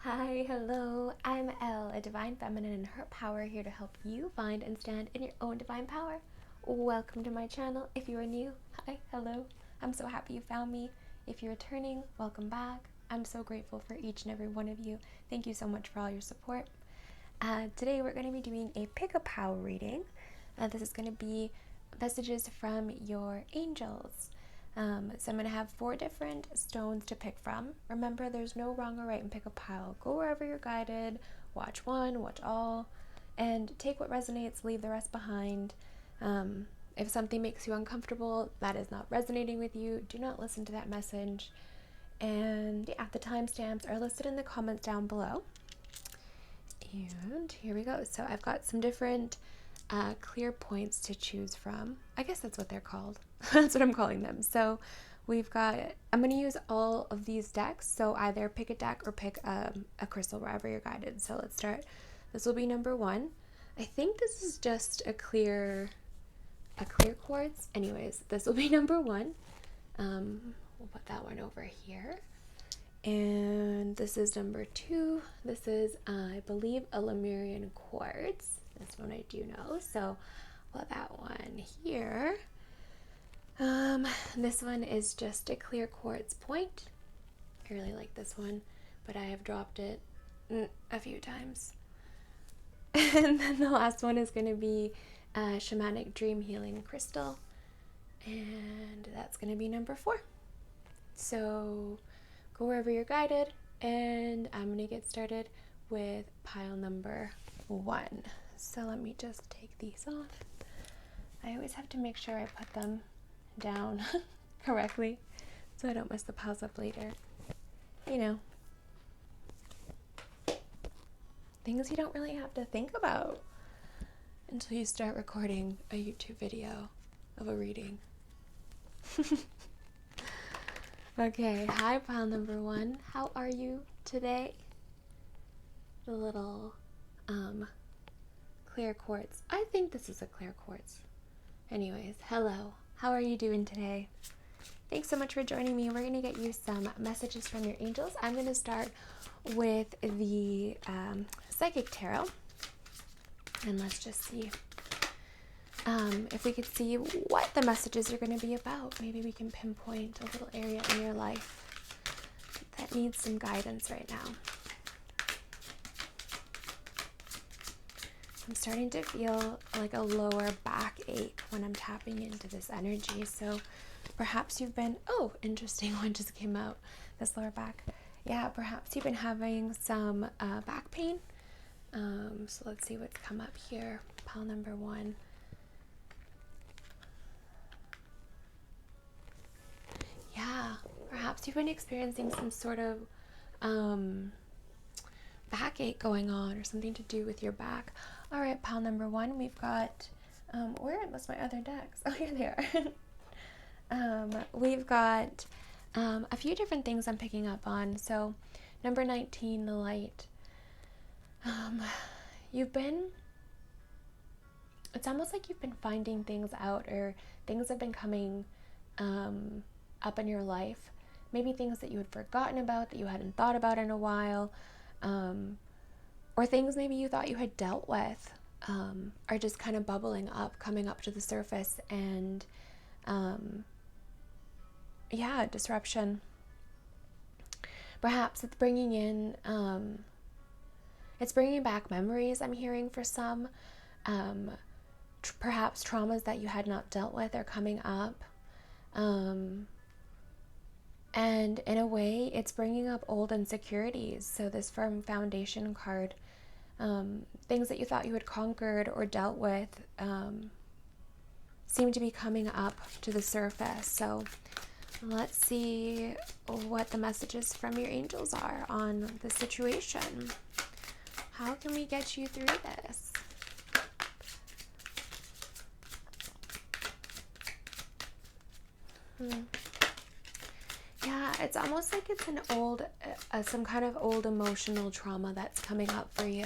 Hi, hello, I'm Elle, a divine feminine in her power, here to help you find and stand in your own divine power. Welcome to my channel. If you are new, hi, hello. I'm so happy you found me. If you're returning, welcome back. I'm so grateful for each and every one of you. Thank you so much for all your support. Today we're going to be doing a pick-a-pow reading. This is going to be messages from your angels. So I'm going to have 4 different stones to pick from. Remember, there's no wrong or right in pick-a-pow. Go wherever you're guided, watch one, watch all, and take what resonates, leave the rest behind. If something makes you uncomfortable, that is not resonating with you, do not listen to that message. And yeah, the timestamps are listed in the comments down below. And here we go. So I've got some different clear points to choose from. I guess that's what they're called. That's what I'm calling them. So we've got, I'm going to use all of these decks. So either pick a deck or pick a crystal wherever you're guided. So let's start. This will be number 1. I think this is just a clear quartz. Anyways, this will be number 1. We'll put that one over here. And this is number 2. This is, I believe, a Lemurian quartz. This one I do know. So put that one here. This one is just a clear quartz point. I really like this one, but I have dropped it a few times. And then the last one is going to be a shamanic dream healing crystal. And that's going to be number 4. So go wherever you're guided, and I'm going to get started with pile number 1. So let me just take these off. I always have to make sure I put them down correctly so I don't mess the piles up later. You know, things you don't really have to think about until you start recording a YouTube video of a reading. Okay, hi pile number 1. How are you today? The little clear quartz. I think this is a clear quartz. Anyways, hello. How are you doing today? Thanks so much for joining me. We're going to get you some messages from your angels. I'm going to start with the psychic tarot. And let's just see if we could see what the messages are going to be about. Maybe we can pinpoint a little area in your life that needs some guidance right now. I'm starting to feel like a lower back ache when I'm tapping into this energy. So perhaps you've been, oh, interesting one just came out, this lower back. Yeah, perhaps you've been having some back pain. So let's see what's come up here. Pile number 1. Yeah, perhaps you've been experiencing some sort of backache going on, or something to do with your back. All right, pile number 1, we've got, where was my other decks? Oh, here they are. We've got a few different things I'm picking up on. So number 19, the light. It's almost like you've been finding things out, or things have been coming up in your life. Maybe things that you had forgotten about, that you hadn't thought about in a while. Or things maybe you thought you had dealt with are just kind of bubbling up, coming up to the surface, and yeah, disruption. Perhaps it's bringing in, it's bringing back memories, I'm hearing, for some. Perhaps traumas that you had not dealt with are coming up. And in a way, it's bringing up old insecurities. So this firm foundation card, things that you thought you had conquered or dealt with seem to be coming up to the surface. So let's see what the messages from your angels are on the situation. How can we get you through this? Yeah, it's almost like it's an old, some kind of old emotional trauma that's coming up for you.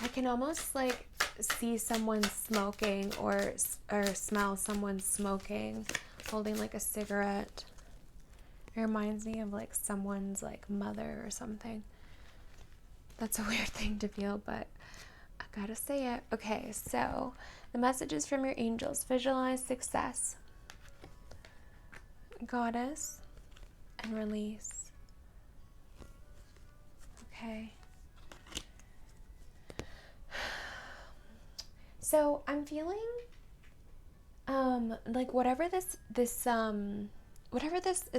I can almost like see someone smoking or smell someone smoking, holding like a cigarette. It reminds me of like someone's like mother or something. That's a weird thing to feel, but I gotta say it. Okay, so the messages from your angels: visualize success, goddess, and release. Okay. So I'm feeling like whatever this is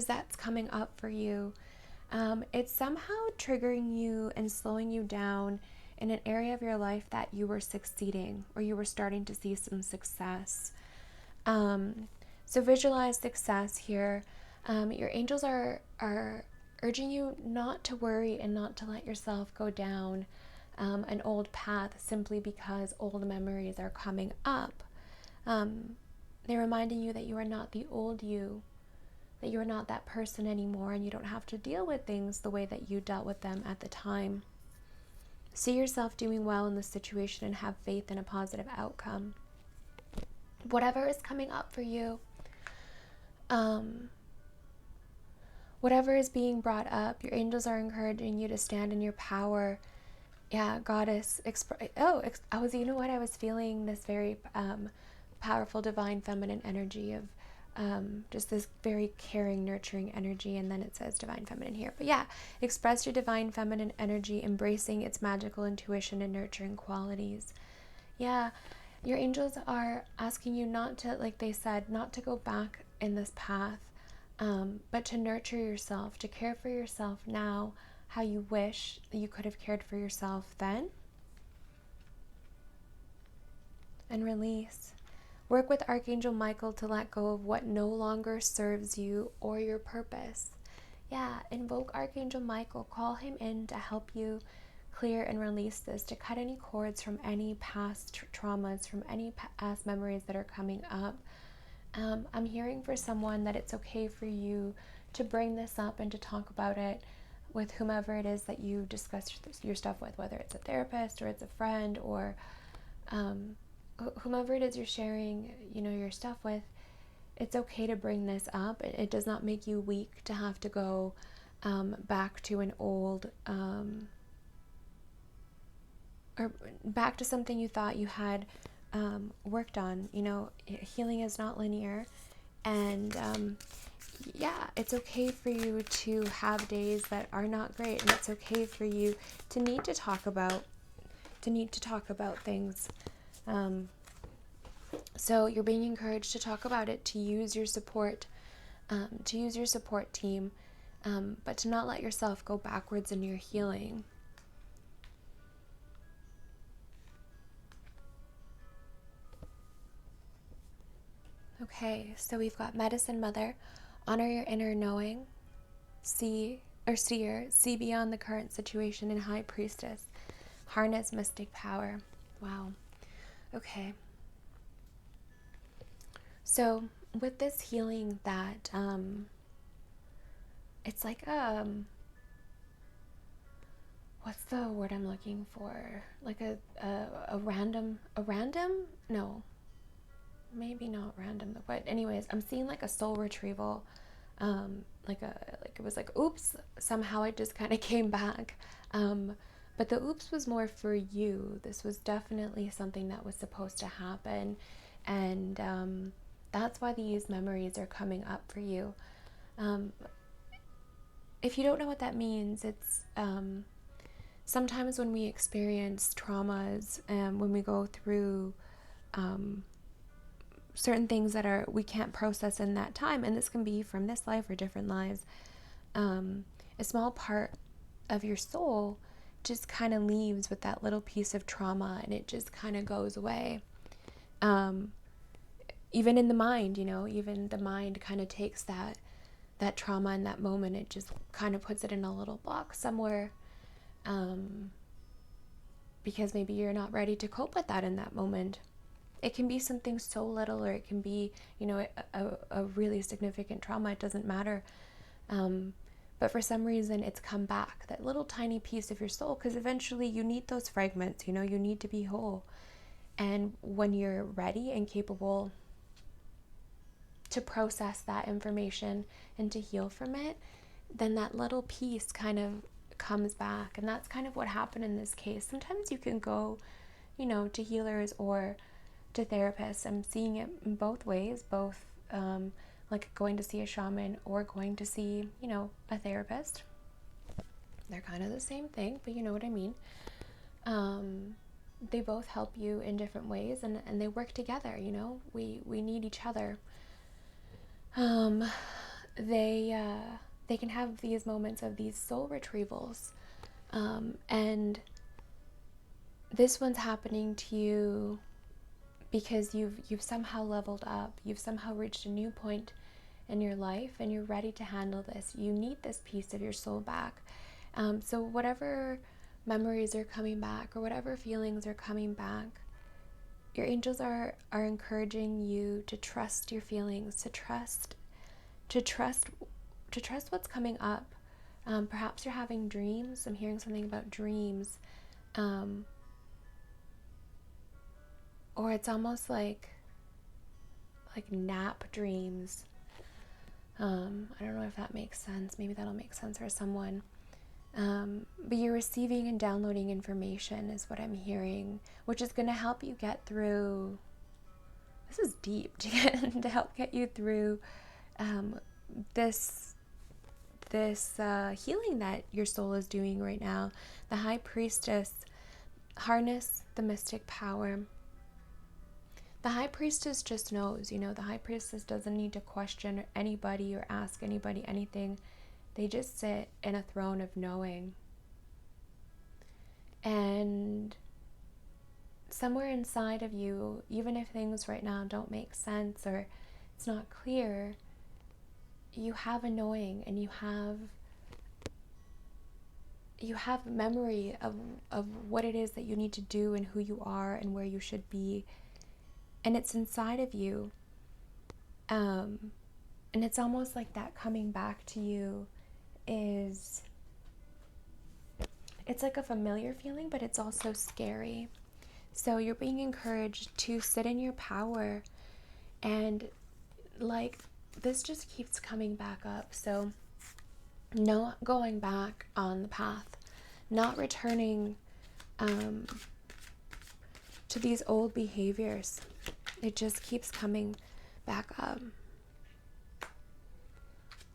that's coming up for you, it's somehow triggering you and slowing you down in an area of your life that you were succeeding or you were starting to see some success. So visualize success here. Your angels are urging you not to worry and not to let yourself go down an old path simply because old memories are coming up. They're reminding you that you are not the old you, that you are not that person anymore, and you don't have to deal with things the way that you dealt with them at the time. See yourself doing well in this situation and have faith in a positive outcome. Whatever is coming up for you, whatever is being brought up, your angels are encouraging you to stand in your power. Yeah, goddess. You know what? I was feeling this very powerful divine feminine energy of just this very caring, nurturing energy, and then it says divine feminine here. But yeah, express your divine feminine energy, embracing its magical intuition and nurturing qualities. Yeah, your angels are asking you not to, like they said, not to go back in this path, but to nurture yourself, to care for yourself now how you wish that you could have cared for yourself then. And release. Work with Archangel Michael to let go of what no longer serves you or your purpose. Yeah, invoke Archangel Michael. Call him in to help you clear and release this, to cut any cords from any past traumas, from any past memories that are coming up. I'm hearing for someone that it's okay for you to bring this up and to talk about it with whomever it is that you discuss your stuff with, whether it's a therapist or it's a friend or whomever it is you're sharing, your stuff with. It's okay to bring this up. It does not make you weak to have to go back to an old, or back to something you thought you had worked on. Healing is not linear, and yeah, it's okay for you to have days that are not great, and it's okay for you to need to talk about things. So you're being encouraged to talk about it, to use your support team, but to not let yourself go backwards in your healing. Okay, so we've got Medicine Mother. Honor your inner knowing. Seer, see beyond the current situation, and High Priestess. Harness mystic power. Wow. Okay. So with this healing that it's like what's the word I'm looking for? Like a random? No. Maybe not random, but anyways, I'm seeing like a soul retrieval. Like it was like, oops, somehow it just kind of came back. But the oops was more for you. This was definitely something that was supposed to happen. And that's why these memories are coming up for you. If you don't know what that means, it's sometimes when we experience traumas and when we go through certain things that we can't process in that time, and this can be from this life or different lives, a small part of your soul just kind of leaves with that little piece of trauma, and it just kind of goes away. Even in the mind, even the mind kind of takes that trauma in that moment, it just kind of puts it in a little box somewhere, because maybe you're not ready to cope with that in that moment. It can be something so little, or it can be, a really significant trauma. It doesn't matter. But for some reason, it's come back, that little tiny piece of your soul, because eventually you need those fragments, you need to be whole. And when you're ready and capable to process that information and to heal from it, then that little piece kind of comes back. And that's kind of what happened in this case. Sometimes you can go, to healers or to therapists. I'm seeing it in both ways, both like going to see a shaman or going to see, a therapist. They're kind of the same thing, but you know what I mean. They both help you in different ways, and they work together, we need each other. They can have these moments of these soul retrievals, and this one's happening to you because you've somehow leveled up, you've somehow reached a new point in your life, and you're ready to handle this. You need this piece of your soul back. So whatever memories are coming back or whatever feelings are coming back, your angels are encouraging you to trust your feelings, to trust what's coming up. Perhaps you're having dreams. I'm hearing something about dreams. Or it's almost like nap dreams. I don't know if that makes sense. Maybe that'll make sense for someone. But you're receiving and downloading information is what I'm hearing, which is going to help you get through. This is deep to help get you through this healing that your soul is doing right now. The High Priestess, harness the mystic power. The High Priestess just knows, the High Priestess doesn't need to question anybody or ask anybody anything. They just sit in a throne of knowing. And somewhere inside of you, even if things right now don't make sense or it's not clear, you have a knowing, and you have memory of what it is that you need to do and who you are and where you should be. And it's inside of you. And it's almost like that coming back to you it's like a familiar feeling, but it's also scary. So you're being encouraged to sit in your power, and this just keeps coming back up. So not going back on the path, not returning to these old behaviors. It just keeps coming back up.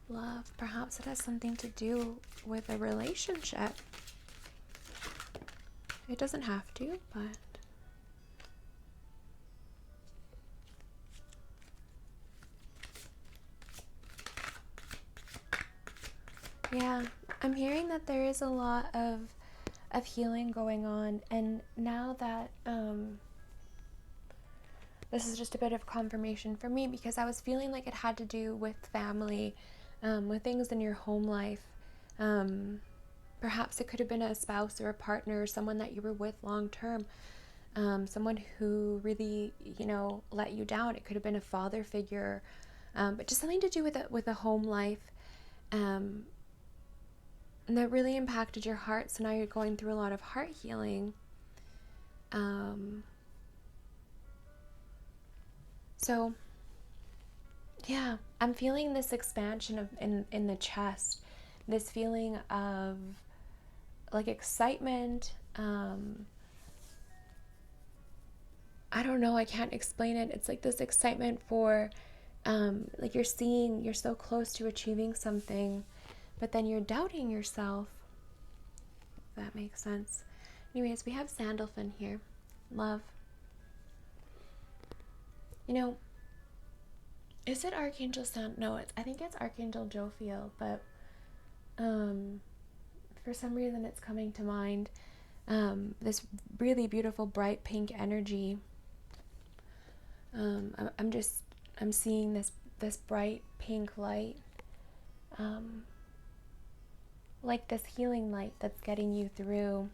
Love, perhaps it has something to do with a relationship. It doesn't have to, but yeah, I'm hearing that there is a lot of healing going on, and now that this is just a bit of confirmation for me, because I was feeling like it had to do with family, with things in your home life. Perhaps it could have been a spouse or a partner or someone that you were with long term, someone who really, let you down. It could have been a father figure, but just something to do with a home life, and that really impacted your heart. So now you're going through a lot of heart healing. So yeah, I'm feeling this expansion in the chest, this feeling of excitement. I don't know, I can't explain it. It's like this excitement for you're so close to achieving something, but then you're doubting yourself. If that makes sense. Anyways, we have Sandalphon here. Love. Is it Archangel Sand? No, I think it's Archangel Jophiel, but for some reason it's coming to mind. This really beautiful bright pink energy. I'm seeing this bright pink light, like this healing light that's getting you through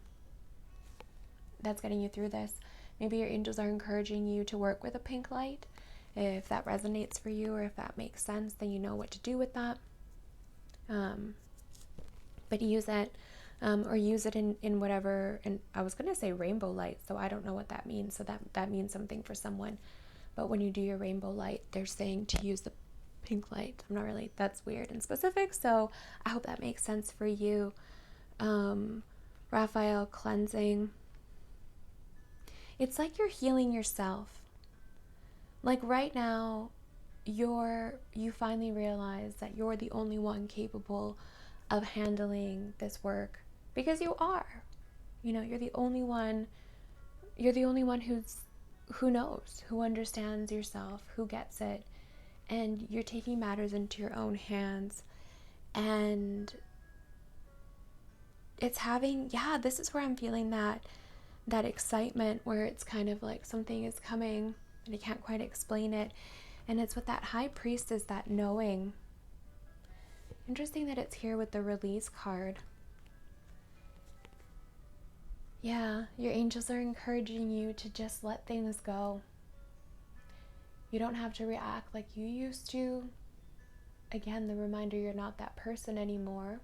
this. Maybe your angels are encouraging you to work with a pink light. If that resonates for you, or if that makes sense, then you know what to do with that. But use it or use it in whatever, and I was going to say rainbow light, so I don't know what that means. So that means something for someone. But when you do your rainbow light, they're saying to use the pink light. I'm not really, that's weird and specific, so I hope that makes sense for you. Raphael, cleansing. It's like you're healing yourself. Like right now, you finally realize that you're the only one capable of handling this work, because you are. You're the only one who knows, who understands yourself, who gets it, and you're taking matters into your own hands. And it's having, this is where I'm feeling that excitement, where it's kind of like something is coming and I can't quite explain it. And it's with that high priestess, that knowing. Interesting that it's here with the release card. Yeah, your angels are encouraging you to just let things go. You don't have to react like you used to. Again, the reminder, you're not that person anymore.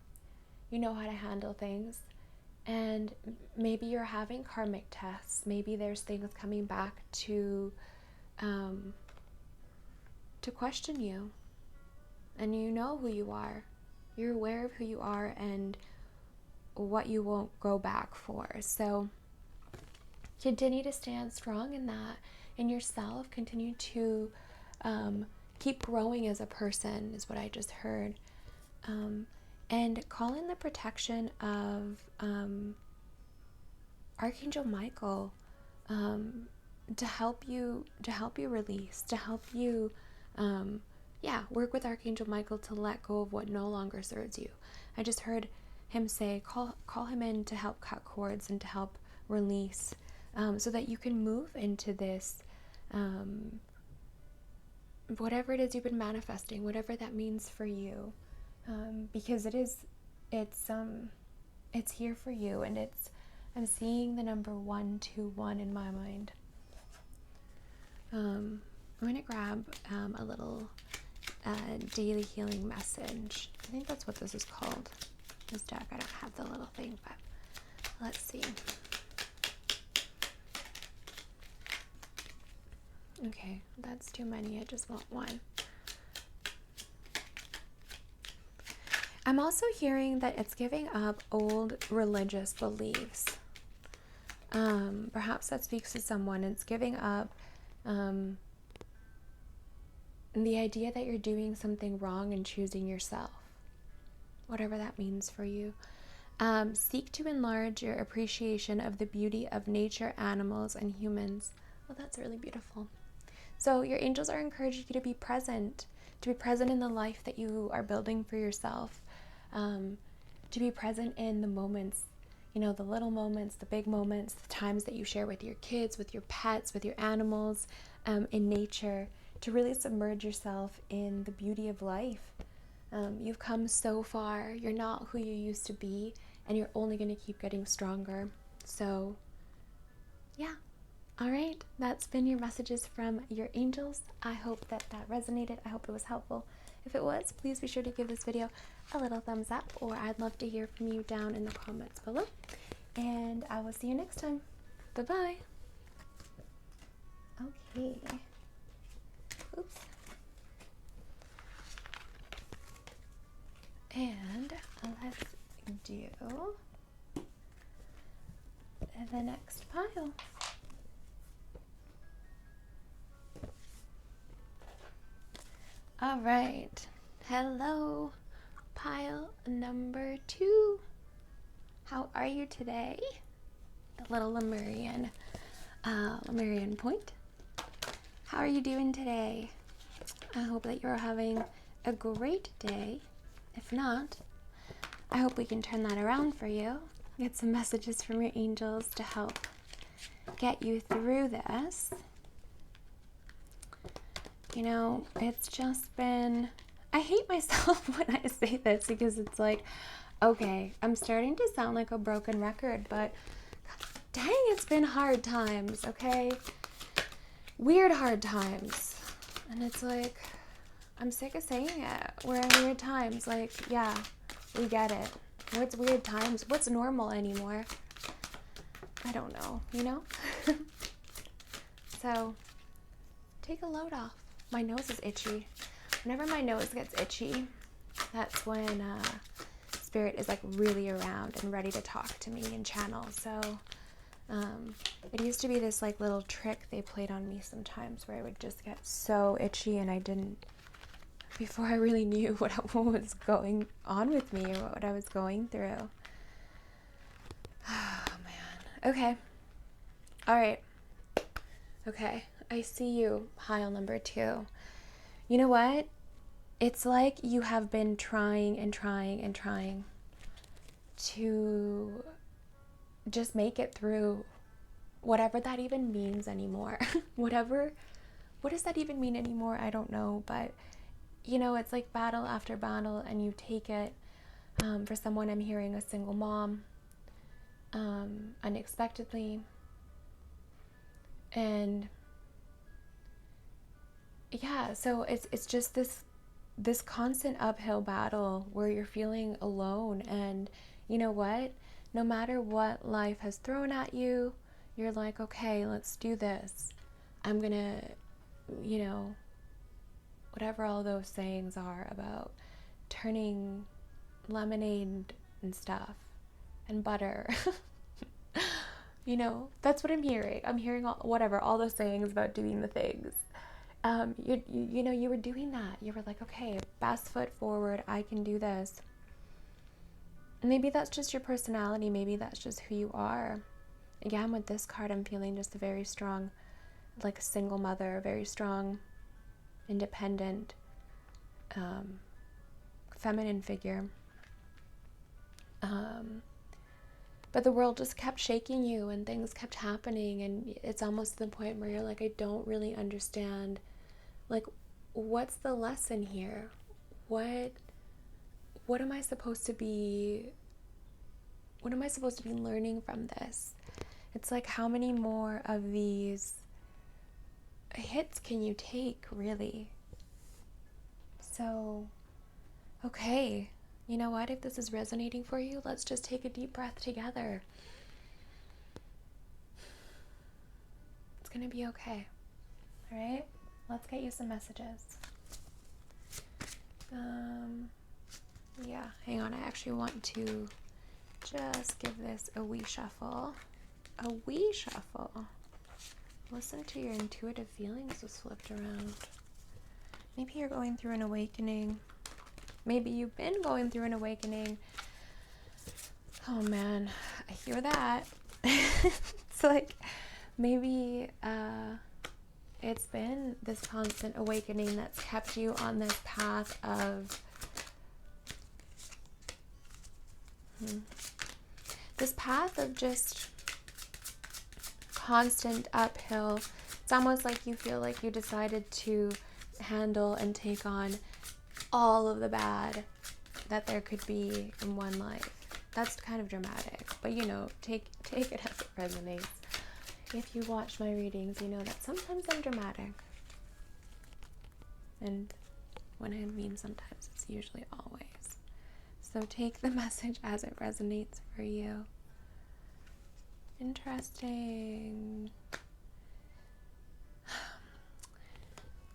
You know how to handle things. And maybe you're having karmic tests. Maybe there's things coming back to question you. And you know who you are. You're aware of who you are and what you won't go back for. So continue to stand strong in that, in yourself. Continue to keep growing as a person, is what I just heard. And call in the protection of Archangel Michael to help you release, to help you work with Archangel Michael to let go of what no longer serves you. I just heard him say, call him in to help cut cords and to help release, so that you can move into this, whatever it is you've been manifesting, whatever that means for you, because it's here for you, and I'm seeing the number 121 in my mind. I'm going to grab a little daily healing message. I think that's what this is called. This deck, I don't have the little thing, but let's see. Okay, that's too many. I just want one. I'm also hearing that it's giving up old religious beliefs. Perhaps that speaks to someone. It's giving up the idea that you're doing something wrong and choosing yourself, whatever that means for you. Seek to enlarge your appreciation of the beauty of nature, animals, and humans. Well, that's really beautiful. So your angels are encouraging you to be present in the life that you are building for yourself, to be present in the moments, the little moments, the big moments, the times that you share with your kids, with your pets, with your animals, in nature, to really submerge yourself in the beauty of life. You've come so far. You're not who you used to be, and you're only going to keep getting stronger. So, yeah. All right. That's been your messages from your angels. I hope that resonated. I hope it was helpful. If it was, please be sure to give this video a little thumbs up, or I'd love to hear from you down in the comments below. And I will see you next time. Bye-bye. Okay. Oops. And let's do the next pile. All right. Hello, pile number 2. How are you today? The little Lemurian point. How are you doing today? I hope that you're having a great day. If not, I hope we can turn that around for you. Get some messages from your angels to help get you through this. It's just been, I hate myself when I say this, because it's like, okay, I'm starting to sound like a broken record, but dang, it's been hard times, okay? Weird hard times. And it's like, I'm sick of saying it. We're in weird times. Like, yeah, we get it. What's weird times? What's normal anymore? I don't know, you know? So, take a load off. My nose is itchy. Whenever my nose gets itchy, that's when Spirit is like really around and ready to talk to me and channel. So, it used to be this like little trick they played on me sometimes where I would just get so itchy and I didn't, before I really knew what was going on with me or what I was going through. Oh man. Okay. All right. Okay. I see you, pile number 2. You know what? It's like you have been trying and trying and trying to just make it through whatever that even means anymore. What does that even mean anymore? I don't know, but you know, it's like battle after battle, and you take it. For someone, I'm hearing a single mom, unexpectedly, and yeah, so it's just this constant uphill battle where you're feeling alone. And you know what? No matter what life has thrown at you, you're like, okay, let's do this. I'm gonna, you know, whatever all those sayings are about turning lemonade and stuff and butter. You know, that's what I'm hearing. I'm hearing all those sayings about doing the things. You know, you were doing that. You were like, okay, best foot forward. I can do this. Maybe that's just your personality. Maybe that's just who you are. Again, with this card, I'm feeling just a very strong, like a single mother, very strong, independent, feminine figure. But the world just kept shaking you and things kept happening, and it's almost to the point where you're like, I don't really understand. Like, what's the lesson here? What am I supposed to be learning from this? It's like, how many more of these hits can you take, really? So, okay, you know what? If this is resonating for you, let's just take a deep breath together. It's gonna be okay. All right? Let's get you some messages. Yeah, hang on. I actually want to just give this a wee shuffle. A wee shuffle. Listen to your intuitive feelings was flipped around. Maybe you're going through an awakening. Maybe you've been going through an awakening. Oh man, I hear that. It's like maybe it's been this constant awakening that's kept you on this path of just constant uphill. It's almost like you feel like you decided to handle and take on all of the bad that there could be in one life. That's kind of dramatic, but you know, take it as it resonates. If you watch my readings, you know that sometimes I'm dramatic. And when I mean sometimes, it's usually always. So take the message as it resonates for you. Interesting.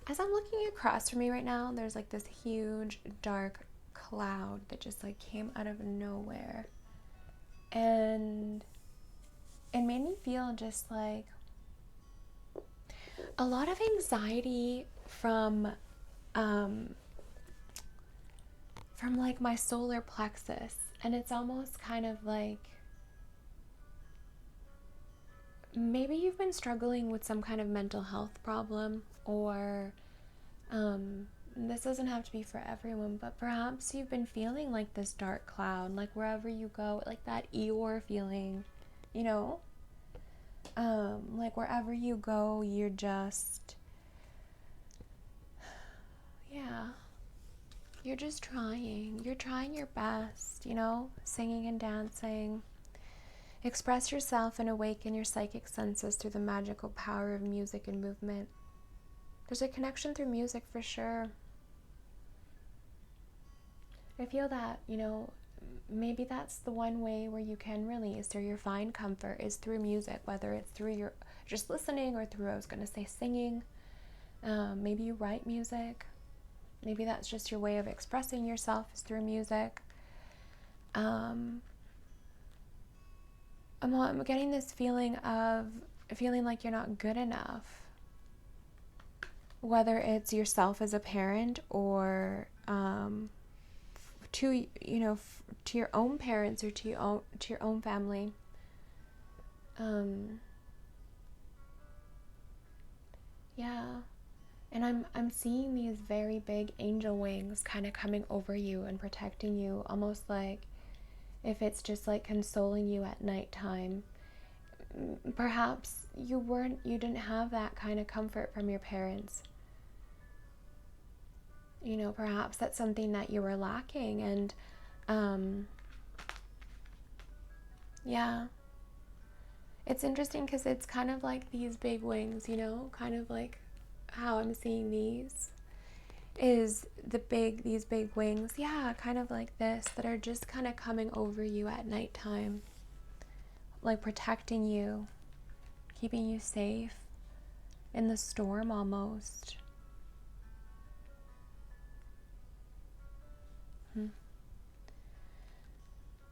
As I'm looking across from me right now, there's like this huge dark cloud that just like came out of nowhere. And it made me feel just like a lot of anxiety from like my solar plexus. And it's almost kind of like maybe you've been struggling with some kind of mental health problem, or this doesn't have to be for everyone, but perhaps you've been feeling like this dark cloud, like wherever you go, like that Eeyore feeling, you know, like wherever you go, you're just, yeah, you're just trying. You're trying your best, you know, singing and dancing. Express yourself and awaken your psychic senses through the magical power of music and movement. There's a connection through music for sure. I feel that, you know, maybe that's the one way where you can release or you find comfort is through music, whether it's through your just listening or through, I was going to say, singing. Maybe you write music. Maybe that's just your way of expressing yourself is through music. I'm getting this feeling like you're not good enough, whether it's yourself as a parent or to your own parents or to your own family. Yeah. And I'm seeing these very big angel wings kind of coming over you and protecting you, almost like if it's just like consoling you at nighttime. Perhaps you didn't have that kind of comfort from your parents. Perhaps that's something that you were lacking. And yeah, it's interesting because it's kind of like these big wings, kind of like how I'm seeing these is these big wings, yeah, kind of like this, that are just kind of coming over you at nighttime, like protecting you, keeping you safe in the storm almost.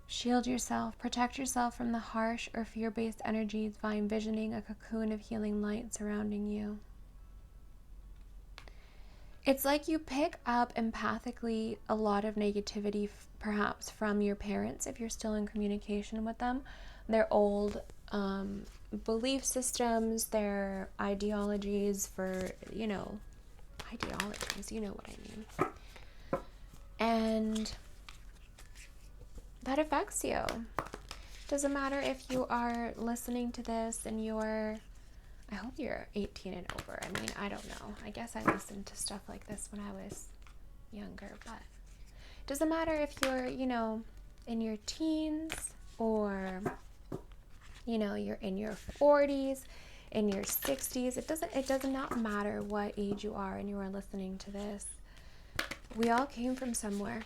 Shield yourself, protect yourself from the harsh or fear-based energies by envisioning a cocoon of healing light surrounding you. It's like you pick up empathically a lot of negativity, perhaps from your parents, if you're still in communication with them, their old belief systems, their ideologies ideologies, you know what I mean. And that affects you. Doesn't matter if you are listening to this and I hope you're 18 and over. I mean, I don't know. I guess I listened to stuff like this when I was younger, but it doesn't matter if you're, in your teens or, you're in your 40s, in your 60s. It does not matter what age you are and you are listening to this. We all came from somewhere.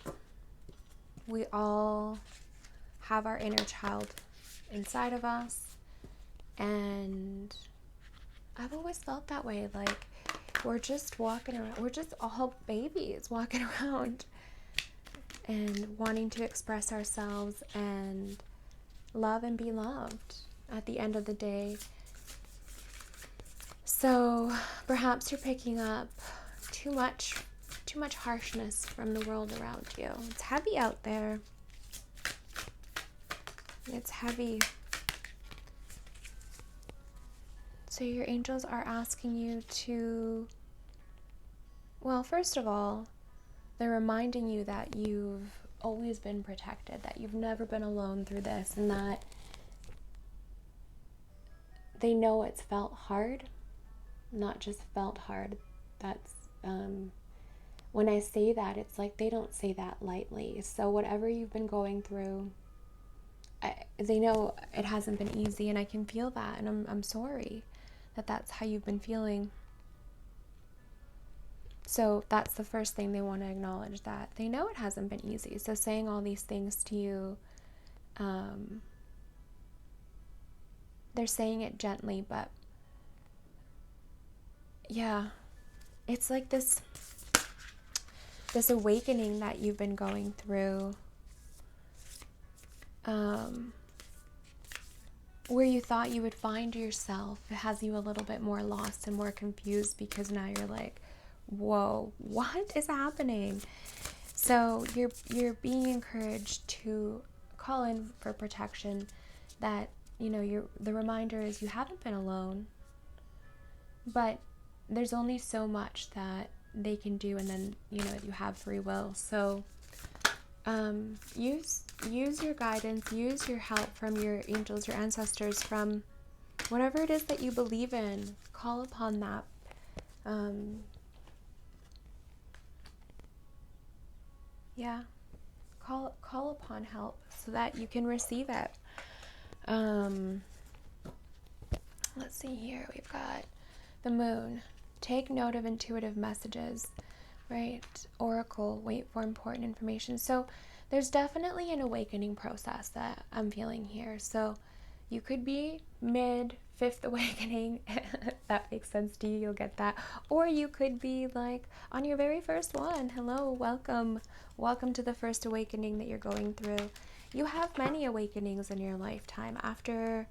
We all have our inner child inside of us, and I've always felt that way, like we're just walking around, we're just all babies walking around and wanting to express ourselves and love and be loved at the end of the day. So perhaps you're picking up too much harshness from the world around you. It's heavy out there. It's heavy. So your angels are asking you to, well, first of all, they're reminding you that you've always been protected, that you've never been alone through this, and that they know it's felt hard, not just felt hard. That's, when I say that, it's like they don't say that lightly. So whatever you've been going through, they know it hasn't been easy, and I can feel that, and I'm sorry that that's how you've been feeling. So that's the first thing they want to acknowledge, that they know it hasn't been easy. So saying all these things to you, they're saying it gently, but yeah, it's like this awakening that you've been going through, where you thought you would find yourself. It has you a little bit more lost and more confused, because now you're like, whoa, what is happening? So you're being encouraged to call in for protection, that the reminder is you haven't been alone, but there's only so much that they can do, and then you have free will. So use your guidance, use your help from your angels, your ancestors, from whatever it is that you believe in. Call upon that. Call upon help so that you can receive it. Let's see here. We've got the moon. Take note of intuitive messages, right? Oracle, wait for important information. So there's definitely an awakening process that I'm feeling here. So you could be mid fifth awakening, if that makes sense to you, you'll get that. Or you could be like on your very first one. Hello, welcome. Welcome to the first awakening that you're going through. You have many awakenings in your lifetime. After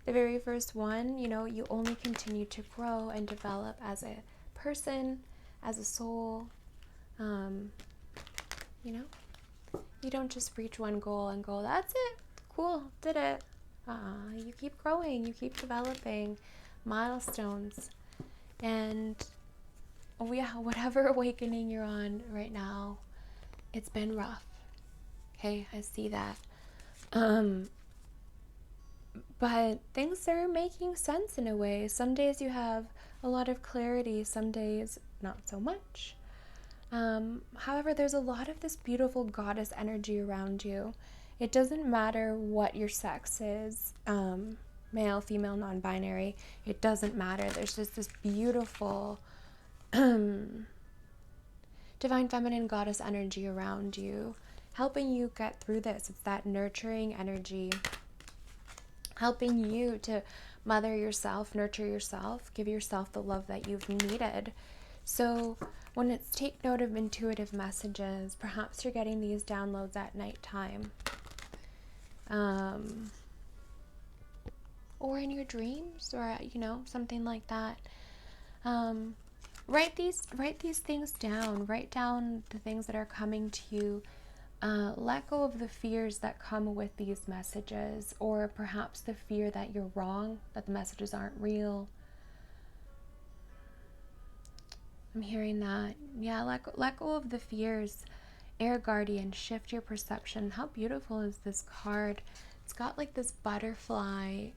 the very first one, you know, you only continue to grow and develop as a person, as a soul. You know, you don't just reach one goal and go, that's it, cool, did it. You keep growing, you keep developing milestones. And whatever awakening you're on right now, it's been rough. Okay, I see that. But things are making sense in a way. Some days you have a lot of clarity, some days not so much. However, there's a lot of this beautiful goddess energy around you. It doesn't matter what your sex is, male, female, non-binary. It doesn't matter. There's just this beautiful divine feminine goddess energy around you, helping you get through this. It's that nurturing energy, helping you to mother yourself, nurture yourself, give yourself the love that you've needed. So when it's take note of intuitive messages, perhaps you're getting these downloads at nighttime, or in your dreams, or you know, something like that. Write these things down. Write down the things that are coming to you. Let go of the fears that come with these messages, or perhaps the fear that you're wrong, that the messages aren't real. I'm hearing that. Yeah, let go of the fears. Air Guardian, shift your perception. How beautiful is this card? It's got like this butterfly,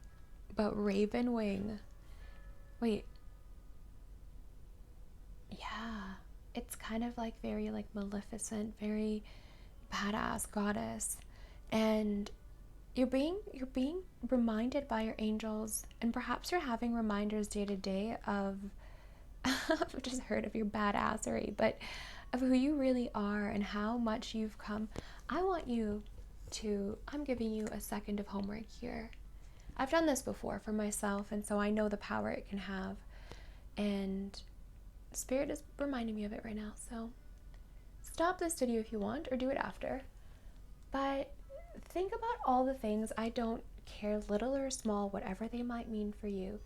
but raven wing. Wait. Yeah. It's kind of like very like maleficent, very badass goddess. And you're being reminded by your angels, and perhaps you're having reminders day to day of I've just heard of your badassery, but of who you really are and how much you've come. I'm giving you a second of homework here. I've done this before for myself, and so I know the power it can have. And Spirit is reminding me of it right now. So stop this video if you want, or do it after. But think about all the things, I don't care, little or small, whatever they might mean for you,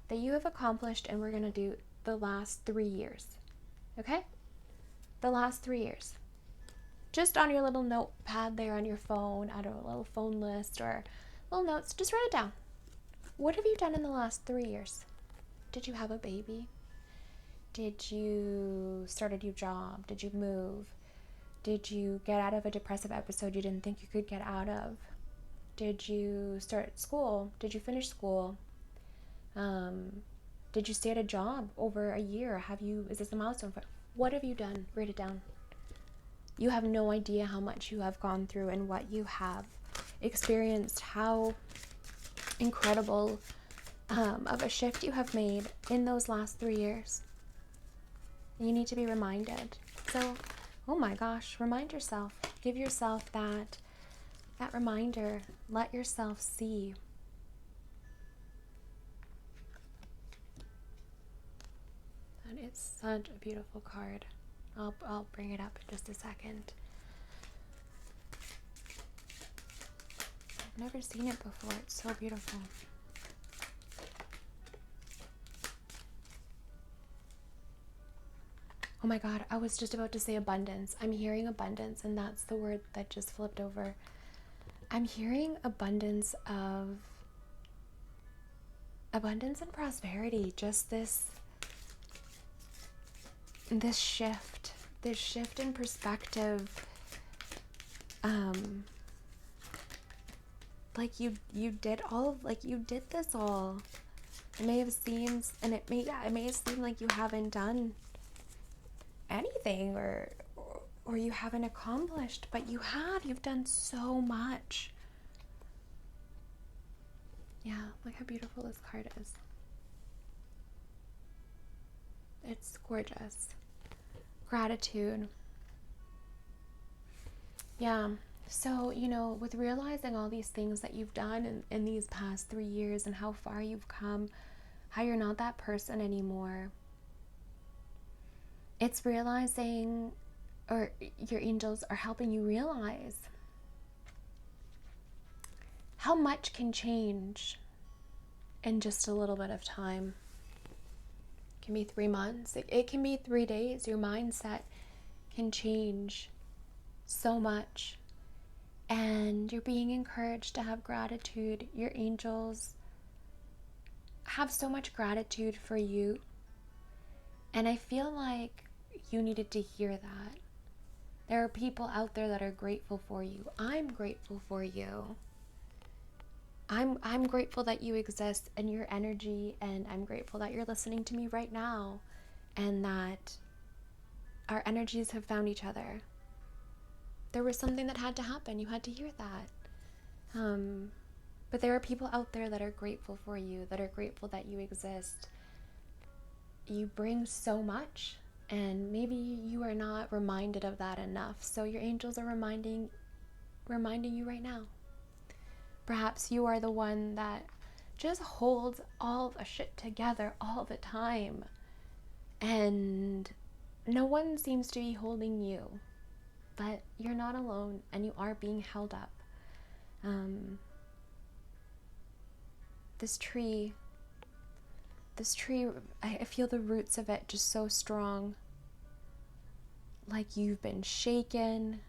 that you have accomplished, and we're going to do the last 3 years. Okay? The last 3 years. Just on your little notepad there on your phone, I don't know, a little phone list or little notes, just write it down. What have you done in the last 3 years? Did you have a baby? Did you start a new job? Did you move? Did you get out of a depressive episode you didn't think you could get out of? Did you start school? Did you finish school? Did you stay at a job over a year? Is this a milestone? What have you done? Write it down. You have no idea how much you have gone through and what you have experienced, how incredible of a shift you have made in those last 3 years. You need to be reminded. So, oh my gosh, remind yourself. Give yourself that reminder. Let yourself see. It's such a beautiful card. I'll bring it up in just a second. I've never seen it before. It's so beautiful. Oh my God, I was just about to say abundance. I'm hearing abundance, and that's the word that just flipped over. I'm hearing abundance and prosperity. Just this shift in perspective. Like you did this all. It may have seemed, and it may have seemed like you haven't done anything or you haven't accomplished, but you've done so much. Yeah, look how beautiful this card is. It's gorgeous. Gratitude. Yeah, So, with realizing all these things that you've done in these past 3 years and how far you've come, how you're not that person anymore, it's realizing, or your angels are helping you realize how much can change in just a little bit of time. It can be 3 months, it can be 3 days. Your mindset can change so much. And you're being encouraged to have gratitude. Your angels have so much gratitude for you. And I feel like you needed to hear that. There are people out there that are grateful for you. I'm grateful for you. I'm grateful that you exist and your energy, and I'm grateful that you're listening to me right now and that our energies have found each other. There was something that had to happen. You had to hear that. But there are people out there that are grateful for you, that are grateful that you exist. You bring so much, and maybe you are not reminded of that enough. So your angels are reminding you right now. Perhaps you are the one that just holds all the shit together all the time, and no one seems to be holding you. But you're not alone, and you are being held up. This tree, I feel the roots of it just so strong. Like you've been shaken.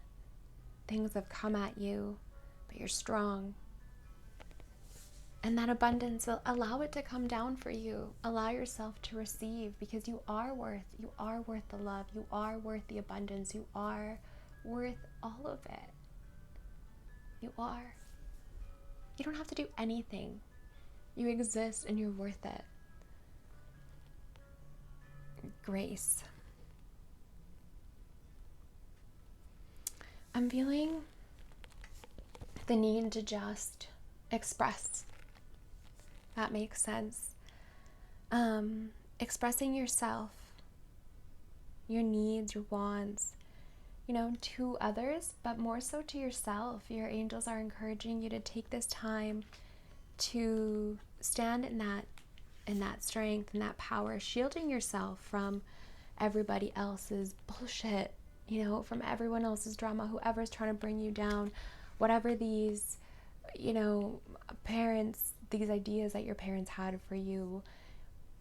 Things have come at you, but you're strong. And that abundance, allow it to come down for you. Allow yourself to receive, because you are worth the love. You are worth the abundance. You are worth all of it. You are. You don't have to do anything. You exist and you're worth it. Grace. I'm feeling the need to just express. That makes sense. Expressing yourself, your needs, your wants, to others, but more so to yourself. Your angels are encouraging you to take this time to stand in that strength and that power, shielding yourself from everybody else's bullshit, from everyone else's drama, whoever's trying to bring you down, whatever these, parents, these ideas that your parents had for you.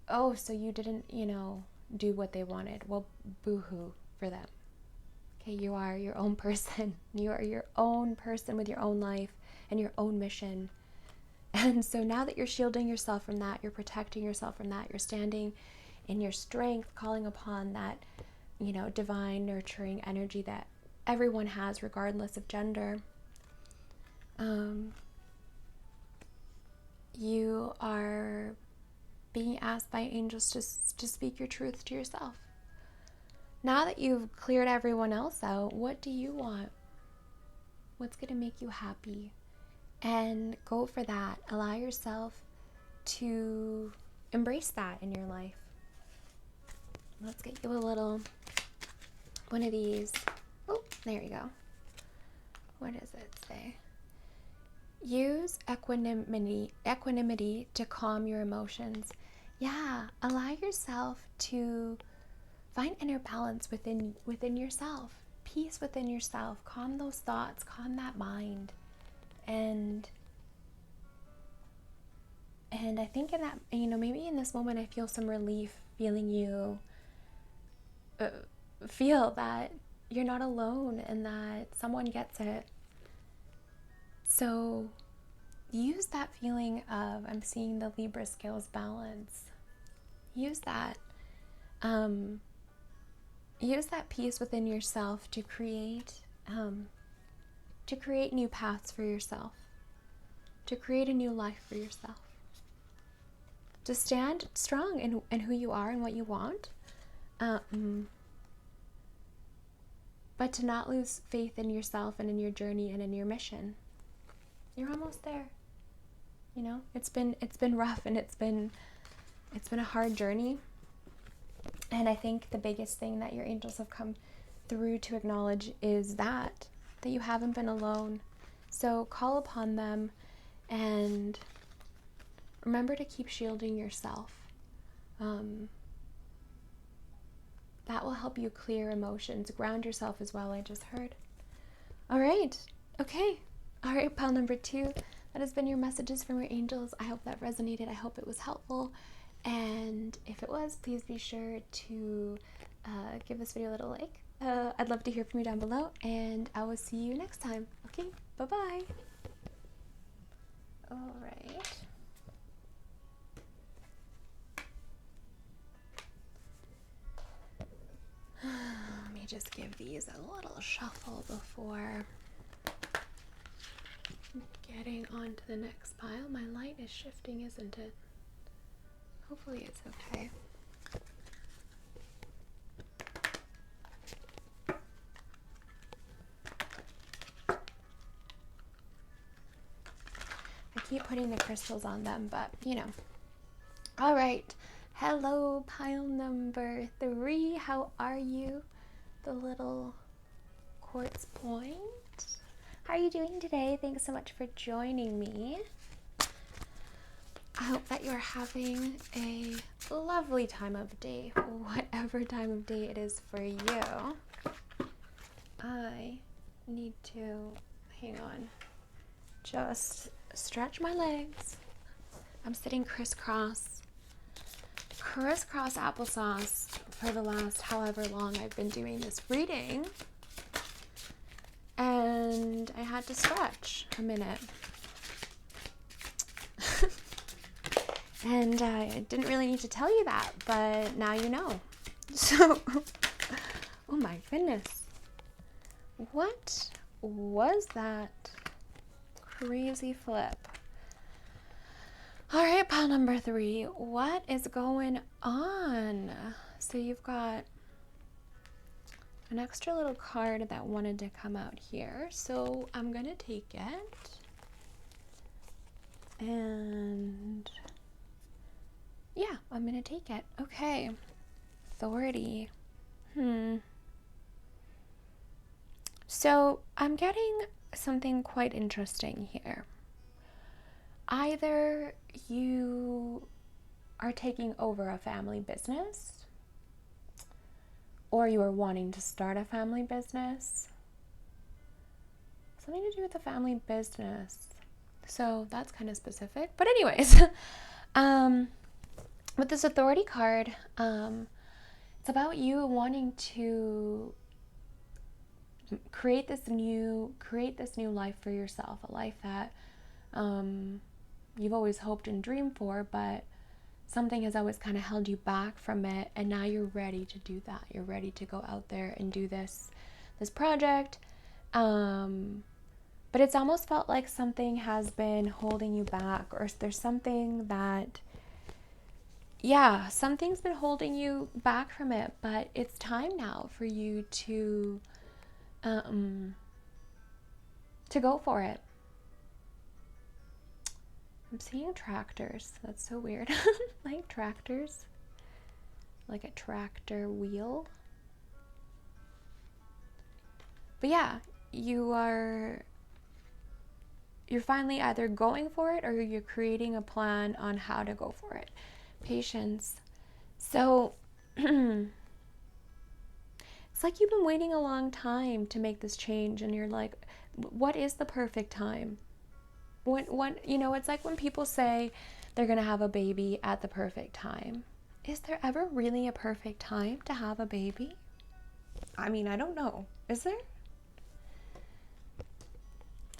Oh, so you didn't, do what they wanted. Well, boo-hoo for them. Okay, you are your own person. You are your own person with your own life and your own mission. And so now that you're shielding yourself from that, you're protecting yourself from that, you're standing in your strength, calling upon that, divine nurturing energy that everyone has regardless of gender. You are being asked by angels to speak your truth to yourself. Now that you've cleared everyone else out, what do you want? What's going to make you happy? And go for that. Allow yourself to embrace that in your life. Let's get you a little one of these. Oh, there you go. What does it say? Use equanimity to calm your emotions. Yeah, allow yourself to find inner balance within yourself, peace within yourself. Calm those thoughts, calm that mind. And I think in that, maybe in this moment I feel some relief, feeling you feel that you're not alone and that someone gets it. So use that feeling of, I'm seeing the Libra scales balance. Use that. Use that peace within yourself to create new paths for yourself, to create a new life for yourself, to stand strong in who you are and what you want, but to not lose faith in yourself and in your journey and in your mission. You're almost there. It's been rough, and it's been a hard journey. And I think the biggest thing that your angels have come through to acknowledge is that that you haven't been alone. So call upon them and remember to keep shielding yourself. That will help you clear emotions, ground yourself as well, I just heard. All right. Okay. All right, pile number 2. That has been your messages from your angels. I hope that resonated. I hope it was helpful. And if it was, please be sure to give this video a little like. I'd love to hear from you down below, and I will see you next time. Okay, bye-bye. All right. Let me just give these a little shuffle before getting on to the next pile. My light is shifting, isn't it? Hopefully it's okay. I keep putting the crystals on them, but you know. All right. Hello, pile number 3. How are you? The little quartz point. How are you doing today? Thanks so much for joining me. I hope that you're having a lovely time of day, whatever time of day it is for you. I need to, hang on, just stretch my legs. I'm sitting crisscross applesauce for the last however long I've been doing this reading. And I had to stretch a minute. And I didn't really need to tell you that, but now you know. So, oh my goodness. What was that crazy flip? All right, pile number 3. What is going on? So you've got an extra little card that wanted to come out here. So I'm going to take it. And yeah, I'm going to take it. Okay. Authority. So I'm getting something quite interesting here. Either you are taking over a family business, or you are wanting to start a family business. Something to do with a family business. So that's kind of specific. But anyways, with this authority card, it's about you wanting to create this new life for yourself, a life that you've always hoped and dreamed for, but something has always kind of held you back from it, and now you're ready to do that. You're ready to go out there and do this project. But it's almost felt like something has been holding you back, or there's something that, yeah, something's been holding you back from it, but it's time now for you to go for it. I'm seeing tractors. That's so weird. Like tractors. Like a tractor wheel. But yeah, you're finally either going for it, or you're creating a plan on how to go for it. Patience. So it's like you've been waiting a long time to make this change, and you're like, what is the perfect time? When you know, it's like when people say they're gonna have a baby at the perfect time. Is there ever really a perfect time to have a baby? I mean, I don't know. Is there?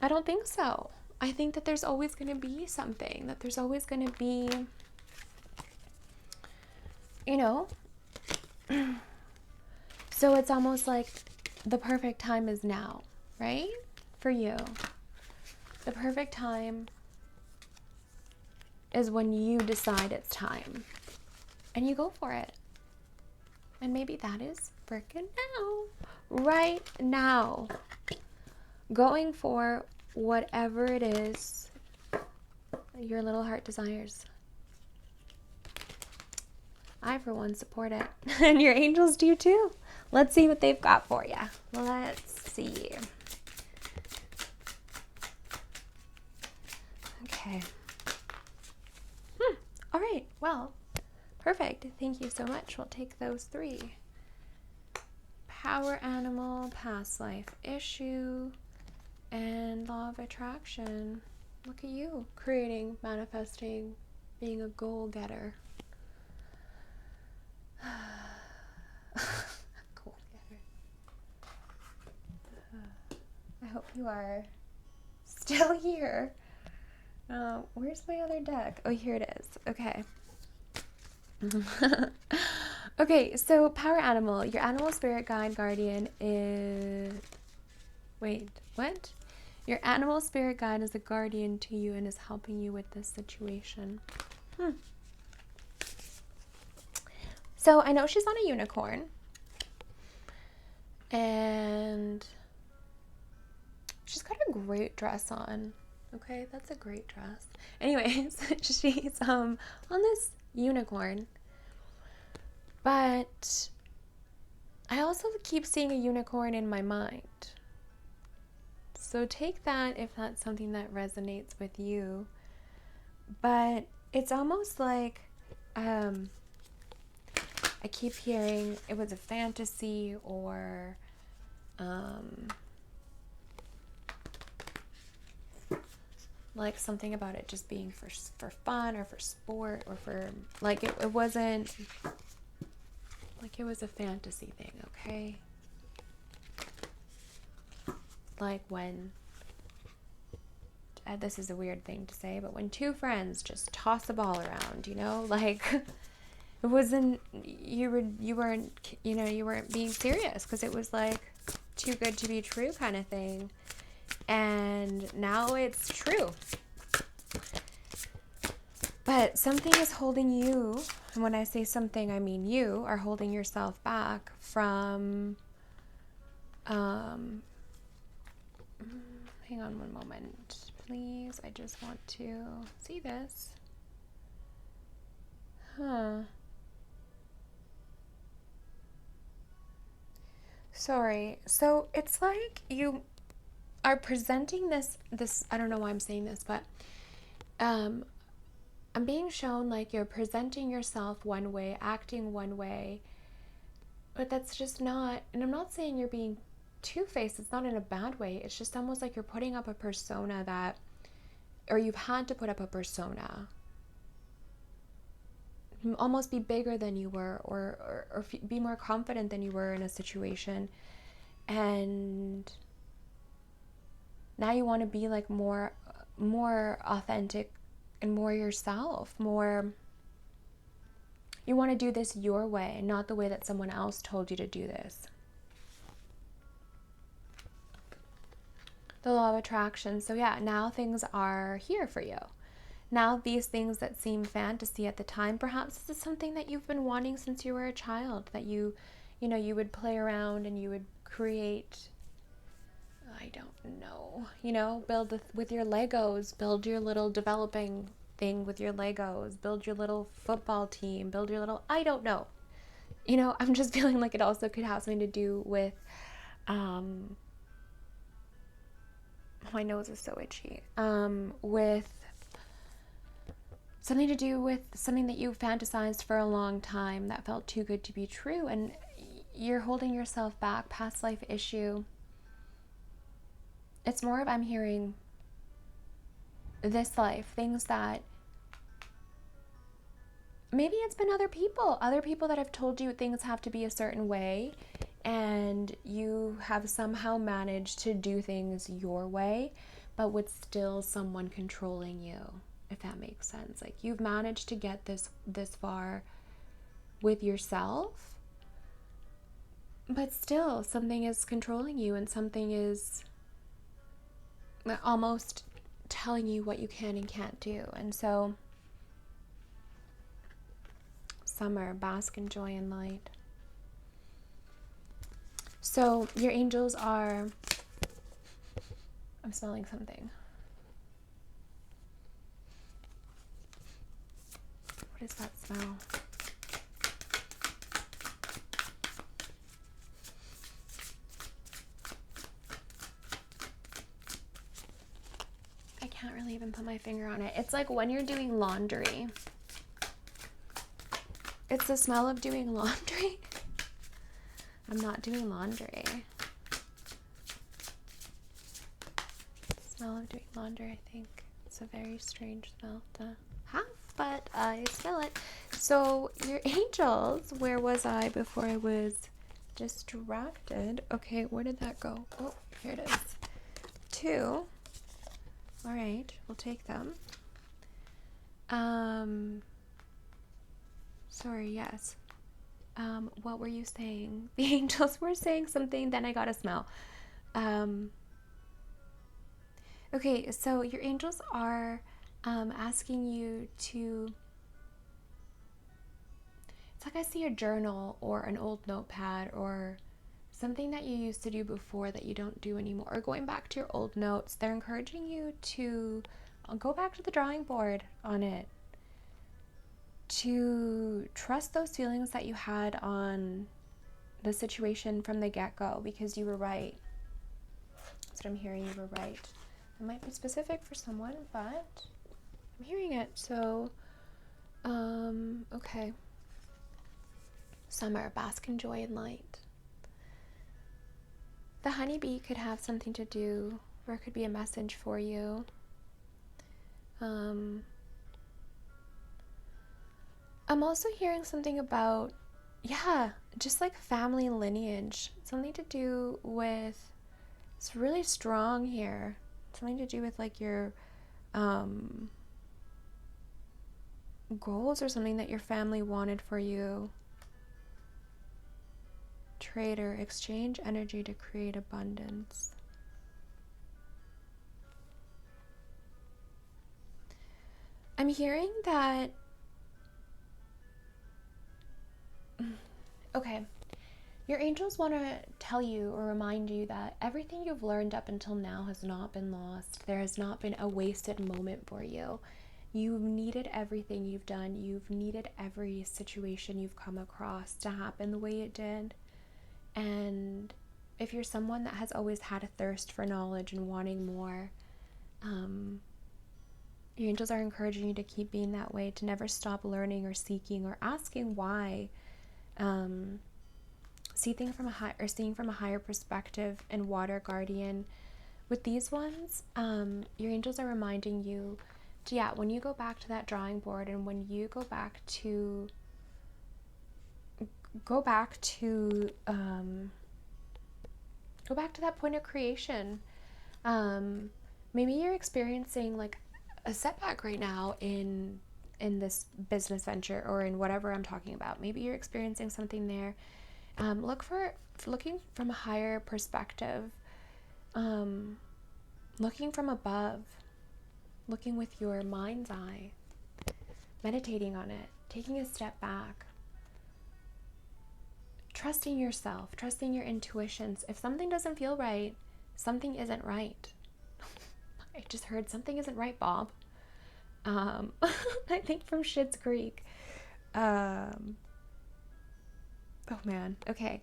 I don't think so. I think that there's always going to be something, that there's always going to be, you know. So it's almost like the perfect time is now, right? For you. The perfect time is when you decide it's time. And you go for it. And maybe that is freaking now. Right now. Going for whatever it is your little heart desires. I, for one, support it. And your angels do too. Let's see what they've got for you. Let's see. Okay. All right. Well, perfect. Thank you so much. We'll take those 3. Power animal, past life issue, and law of attraction. Look at you, creating, manifesting, being a goal getter. Goal getter. I hope you are still here. Where's my other deck? Oh, here it is. Okay. Okay, so power animal. Your animal spirit guide guardian is... Wait, what? Your animal spirit guide is a guardian to you and is helping you with this situation. So I know she's on a unicorn. And she's got a great dress on. Okay, that's a great dress. Anyways, she's on this unicorn. But I also keep seeing a unicorn in my mind. So take that if that's something that resonates with you. But it's almost like I keep hearing it was a fantasy or like something about it just being for fun or for sport or for like it wasn't like it was a fantasy thing, okay? Like when this is a weird thing to say, but when 2 friends just toss a ball around, you know, like it wasn't you weren't being serious because it was like too good to be true kind of thing. And now it's true. But something is holding you, and when I say something, I mean you are holding yourself back from, hang on one moment, please. I just want to see this. Sorry. So it's like you are presenting this, I don't know why I'm saying this, but I'm being shown like you're presenting yourself one way, acting one way, but that's just not, and I'm not saying you're being two-faced, it's not in a bad way, it's just almost like you're putting up a persona that, or you've had to put up a persona, almost be bigger than you were, or be more confident than you were in a situation, and now you want to be like more authentic and more yourself, more, you want to do this your way, not the way that someone else told you to do this. The law of attraction. So yeah, now things are here for you. Now these things that seem fantasy at the time, perhaps this is something that you've been wanting since you were a child, that you would play around and you would create, I don't know, build with your Legos, build your little developing thing with your Legos, build your little football team, build your little, I don't know. I'm just feeling like it also could have something to do with, my nose is so itchy, with something to do with something that you fantasized for a long time that felt too good to be true, and you're holding yourself back, past life issue. It's more of, I'm hearing this life, things that maybe it's been other people that have told you things have to be a certain way, and you have somehow managed to do things your way, but with still someone controlling you, if that makes sense. Like you've managed to get this far with yourself, but still something is controlling you, and something is almost telling you what you can and can't do. And so summer, bask in joy and light. So your angels are, I'm smelling something. What is that smell? can't really even put my finger on it. It's like when you're doing laundry. It's the smell of doing laundry. I'm not doing laundry. The smell of doing laundry, I think. It's a very strange smell to have, but I smell it. So your angels, where was I before I was distracted? Okay, where did that go? Oh, here it is. 2. All right, we'll take them. Sorry, yes. What were you saying? The angels were saying something, then I got a smell. Okay, so your angels are asking you to, it's like I see a journal or an old notepad or something that you used to do before that you don't do anymore, or going back to your old notes. They're encouraging you to go back to the drawing board on it, to trust those feelings that you had on the situation from the get-go, because you were right. That's what I'm hearing, you were right. It might be specific for someone, but I'm hearing it. So, okay. Summer, bask in joy and light. The honeybee could have something to do, or it could be a message for you. I'm also hearing something about, just like family lineage. Something to do with, it's really strong here. Something to do with like your goals or something that your family wanted for you. Trade or exchange energy to create abundance. I'm hearing that, okay, your angels want to tell you or remind you that everything you've learned up until now has not been lost. There has not been a wasted moment for you. You've needed everything you've done. You've needed every situation you've come across to happen the way it did. And if you're someone that has always had a thirst for knowledge and wanting more, your angels are encouraging you to keep being that way, to never stop learning or seeking or asking why. Seeing from a higher perspective. And water guardian, with these ones, your angels are reminding you to, when you go back to that drawing board, and when you go back to that point of creation. Maybe you're experiencing like a setback right now in this business venture or in whatever I'm talking about. Maybe you're experiencing something there. Looking from a higher perspective, looking from above, looking with your mind's eye, meditating on it, taking a step back, trusting yourself, trusting your intuitions. If something doesn't feel right, something isn't right. I just heard something isn't right, Bob. I think from Schitt's Creek. Oh man, okay.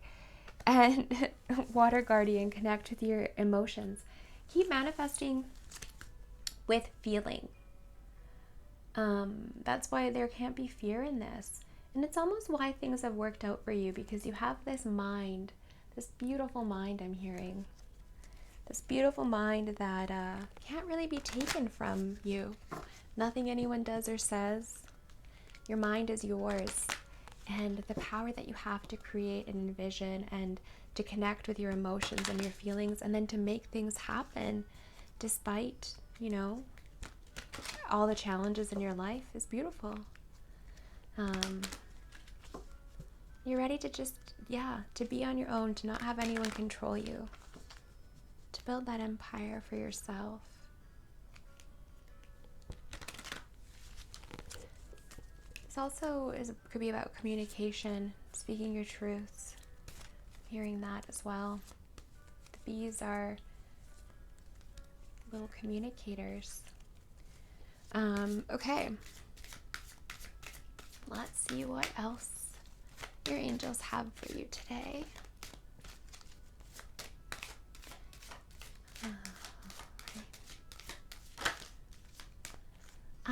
And water guardian, connect with your emotions. Keep manifesting with feeling. That's why there can't be fear in this. And it's almost why things have worked out for you, because you have this mind, this beautiful mind I'm hearing. This beautiful mind that can't really be taken from you. Nothing anyone does or says. Your mind is yours. And the power that you have to create and envision and to connect with your emotions and your feelings, and then to make things happen despite, all the challenges in your life is beautiful. You're ready to just, to be on your own, to not have anyone control you, to build that empire for yourself. This also could be about communication, speaking your truths, hearing that as well. The bees are little communicators. Okay. Let's see what else your angels have for you today.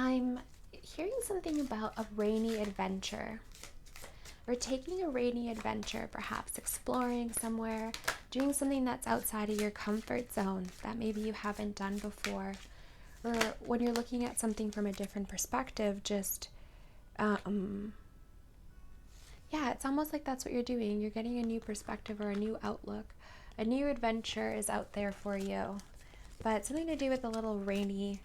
I'm hearing something about a rainy adventure, or taking a rainy adventure, perhaps exploring somewhere, doing something that's outside of your comfort zone that maybe you haven't done before. Or when you're looking at something from a different perspective, just, yeah, it's almost like that's what you're doing. You're getting a new perspective or a new outlook. A new adventure is out there for you. But something to do with a little rainy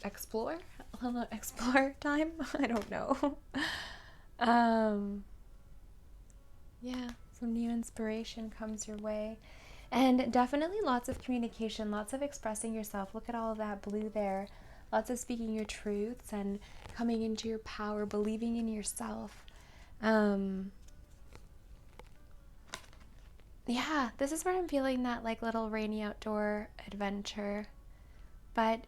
explore time. I don't know. Yeah, some new inspiration comes your way, and definitely lots of communication, lots of expressing yourself. Look at all of that blue there. Lots of speaking your truths and coming into your power, believing in yourself. Yeah, this is where I'm feeling that like little rainy outdoor adventure. But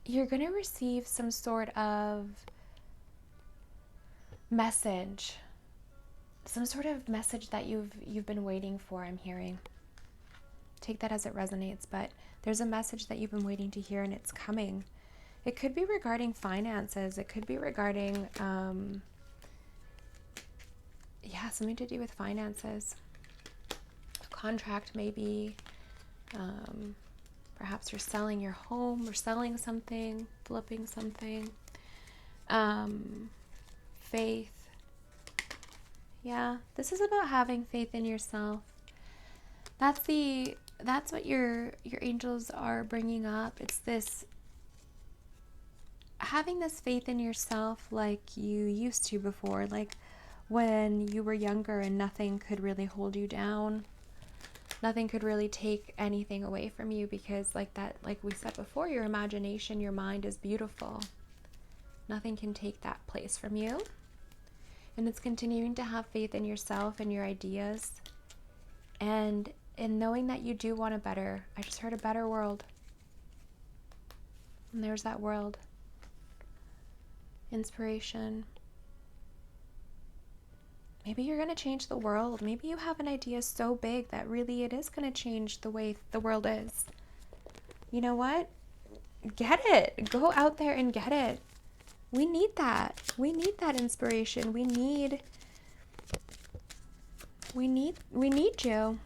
you're going to receive some sort of message. Some sort of message that you've been waiting for, I'm hearing. Take that as it resonates, but there's a message that you've been waiting to hear and it's coming. It could be regarding finances. It could be regarding, something to do with finances. A contract maybe. Perhaps you're selling your home or selling something, flipping something. Faith. Yeah, this is about having faith in yourself. That's what your angels are bringing up. It's this having this faith in yourself like you used to before, like when you were younger and nothing could really hold you down. Nothing could really take anything away from you because like we said before, your imagination, your mind is beautiful. Nothing can take that place from you. And it's continuing to have faith in yourself and your ideas. And in knowing that you do want I just heard a better world. And there's that world. Inspiration. Maybe you're going to change the world. Maybe you have an idea so big that really it is going to change the way the world is. You know what? Get it. Go out there and get it. We need that. We need that inspiration. We need you.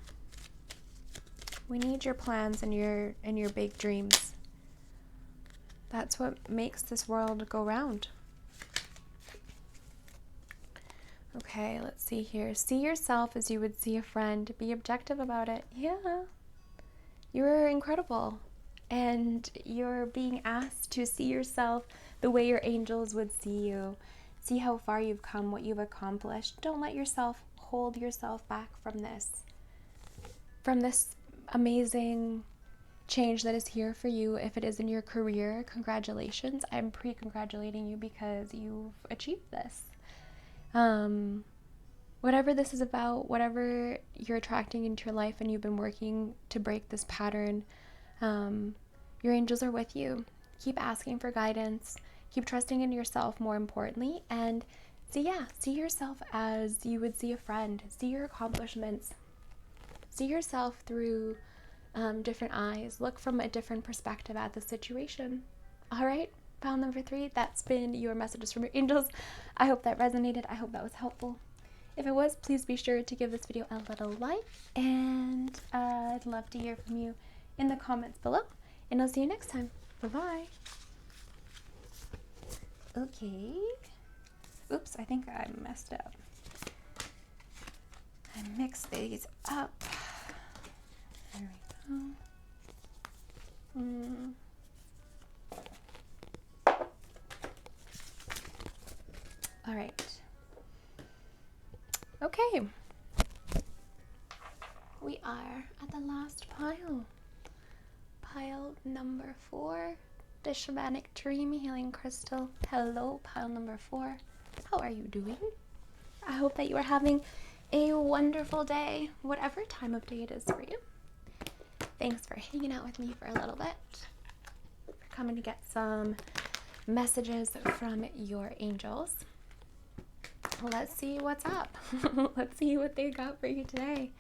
We need your plans and your big dreams. That's what makes this world go round. Okay, let's see here. See yourself as you would see a friend. Be objective about it. Yeah. You're incredible. And you're being asked to see yourself the way your angels would see you. See how far you've come, what you've accomplished. Don't let yourself hold yourself back from this. From this amazing change that is here for you. If it is in your career, congratulations. I'm pre-congratulating you because you've achieved this. Whatever this is about, whatever you're attracting into your life and you've been working to break this pattern, your angels are with you. Keep asking for guidance. Keep trusting in yourself, more importantly. And see yourself as you would see a friend. See your accomplishments. See yourself through different eyes. Look from a different perspective at the situation. All right, pile number 3. That's been your messages from your angels. I hope that resonated. I hope that was helpful. If it was, please be sure to give this video a little like. And I'd love to hear from you in the comments below. And I'll see you next time. Bye-bye. Okay. Oops, I think I messed up. I mixed these up. There we go. All right. Okay. We are at the last pile. Pile number 4. The Shamanic Dream Healing Crystal. Hello, pile number 4. How are you doing? I hope that you are having a wonderful day, whatever time of day it is for you. Thanks for hanging out with me for a little bit. We're coming to get some messages from your angels. Let's see what's up. Let's see what they got for you today.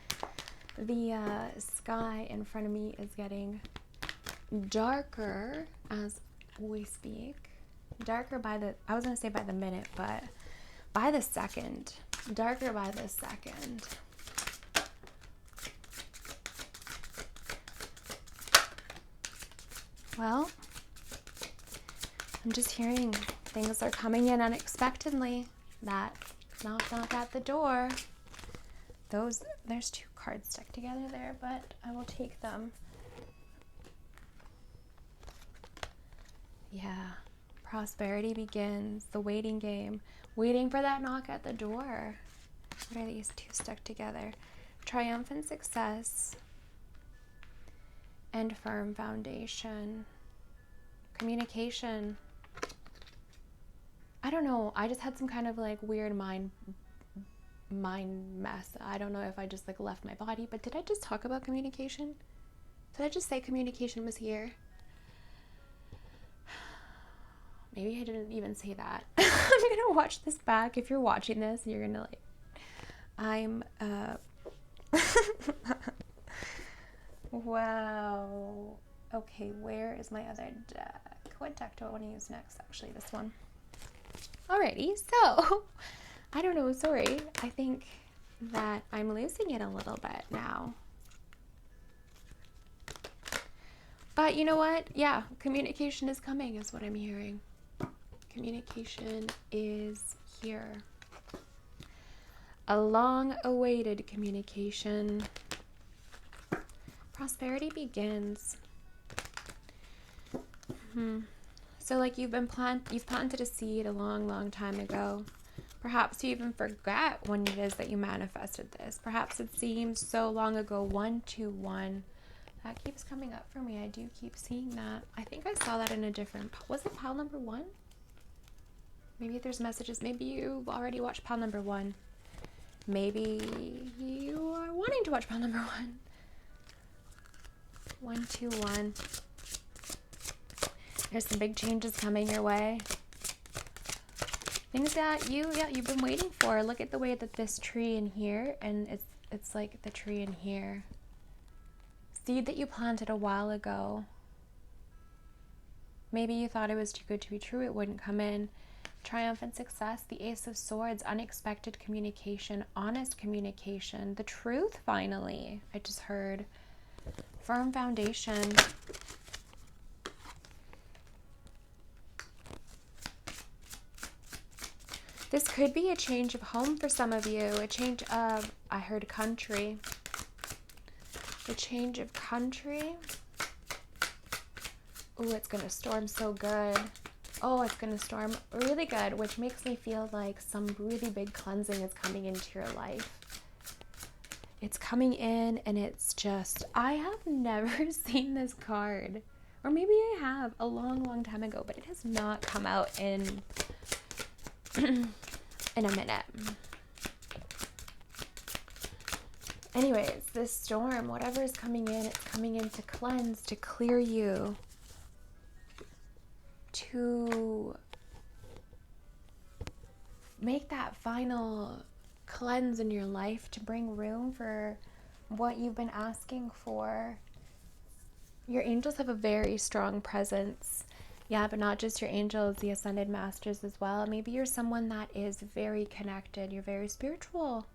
The sky in front of me is getting darker as we speak. Darker by the, I was going to say by the minute, but by the second. Darker by the second. Well, I'm just hearing things are coming in unexpectedly. That knock at the door. There's two cards stuck together there, but I will take them. Yeah. Prosperity begins. The waiting game. Waiting for that knock at the door. What are these two stuck together? Triumphant success and firm foundation. Communication. I don't know. I just had some kind of like weird mind mess. I don't know if I just like left my body, but did I just talk about communication? Did I just say communication was here? Maybe I didn't even say that. I'm gonna watch this back. If you're watching this, you're gonna like, wow. Okay, where is my other deck? What deck do I want to use next? Actually, this one. Alrighty, so I don't know, sorry. I think that I'm losing it a little bit now. But you know what? Yeah, communication is coming is what I'm hearing. Communication is here. A long-awaited communication. Prosperity begins. So like you've planted a seed a long time ago. Perhaps you even forget when it is that you manifested this. Perhaps it seems so long ago. 121. That keeps coming up for me. I do keep seeing that. I think I saw that in a different, was it pile number 1? Maybe there's messages. Maybe you've already watched pile number 1. Maybe you are wanting to watch pile number 1. 121. There's some big changes coming your way. Things that you've been waiting for. Look at the way that this tree in here, and it's like the tree in here. Seed that you planted a while ago. Maybe you thought it was too good to be true. It wouldn't come in. Triumphant success, the Ace of Swords, unexpected communication, honest communication, the truth finally. I just heard. Firm foundation. This could be a change of home for some of you. A change of, I heard country. A change of country. Ooh, it's going to storm so good. Oh, it's going to storm really good, which makes me feel like some really big cleansing is coming into your life. It's coming in and it's just, I have never seen this card. Or maybe I have a long time ago, but it has not come out in a minute. Anyways, this storm, whatever is coming in, it's coming in to cleanse, to clear you, to make that final cleanse in your life, to bring room for what you've been asking for. Your angels have a very strong presence. Yeah, but not just your angels, the ascended masters as well. Maybe you're someone that is very connected. You're very spiritual.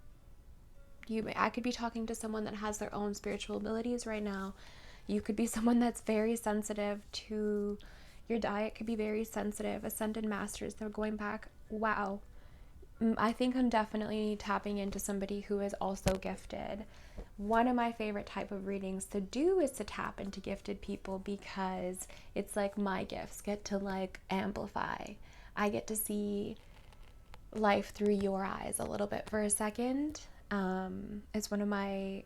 I could be talking to someone that has their own spiritual abilities right now. You could be someone that's very sensitive to your diet, could be very sensitive. Ascended masters, they're going back. Wow. I think I'm definitely tapping into somebody who is also gifted. One of my favorite type of readings to do is to tap into gifted people, because it's like my gifts get to like amplify. I get to see life through your eyes a little bit for a second. It's one of my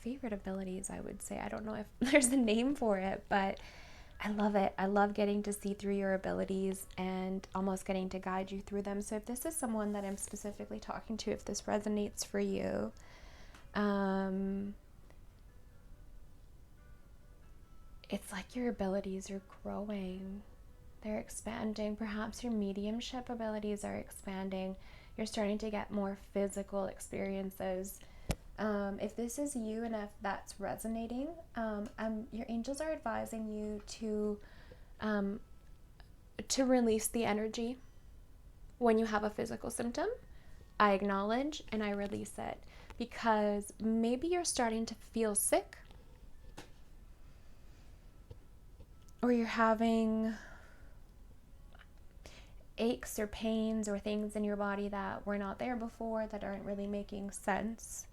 favorite abilities, I would say. I don't know if there's a name for it, but I love it. I love getting to see through your abilities and almost getting to guide you through them. So if this is someone that I'm specifically talking to, if this resonates for you, it's like your abilities are growing. They're expanding. Perhaps your mediumship abilities are expanding. You're starting to get more physical experiences. If this is you and if that's resonating, your angels are advising you to release the energy when you have a physical symptom. I acknowledge and I release it, because maybe you're starting to feel sick, or you're having aches or pains or things in your body that were not there before, that aren't really making sense.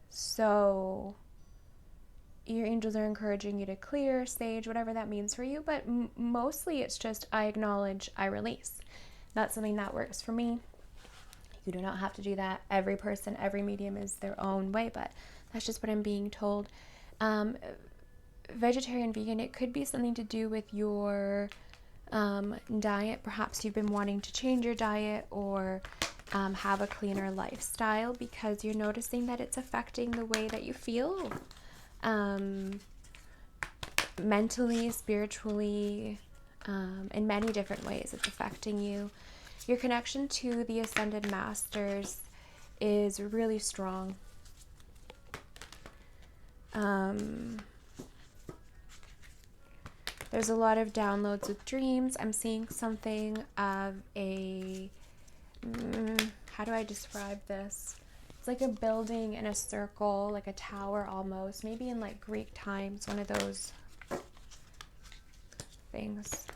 So your angels are encouraging you to clear, sage, whatever that means for you, but mostly it's just I acknowledge, I release. That's something that works for me. You do not have to do that. Every person, every medium is their own way, but that's just what I'm being told. Vegetarian, vegan, it could be something to do with your diet. Perhaps you've been wanting to change your diet or have a cleaner lifestyle, because you're noticing that it's affecting the way that you feel, mentally, spiritually, in many different ways. It's affecting you. Your connection to the Ascended Masters is really strong. There's a lot of downloads with dreams. I'm seeing something of a, how do I describe this? It's like a building in a circle, like a tower almost, maybe in like Greek times, one of those things.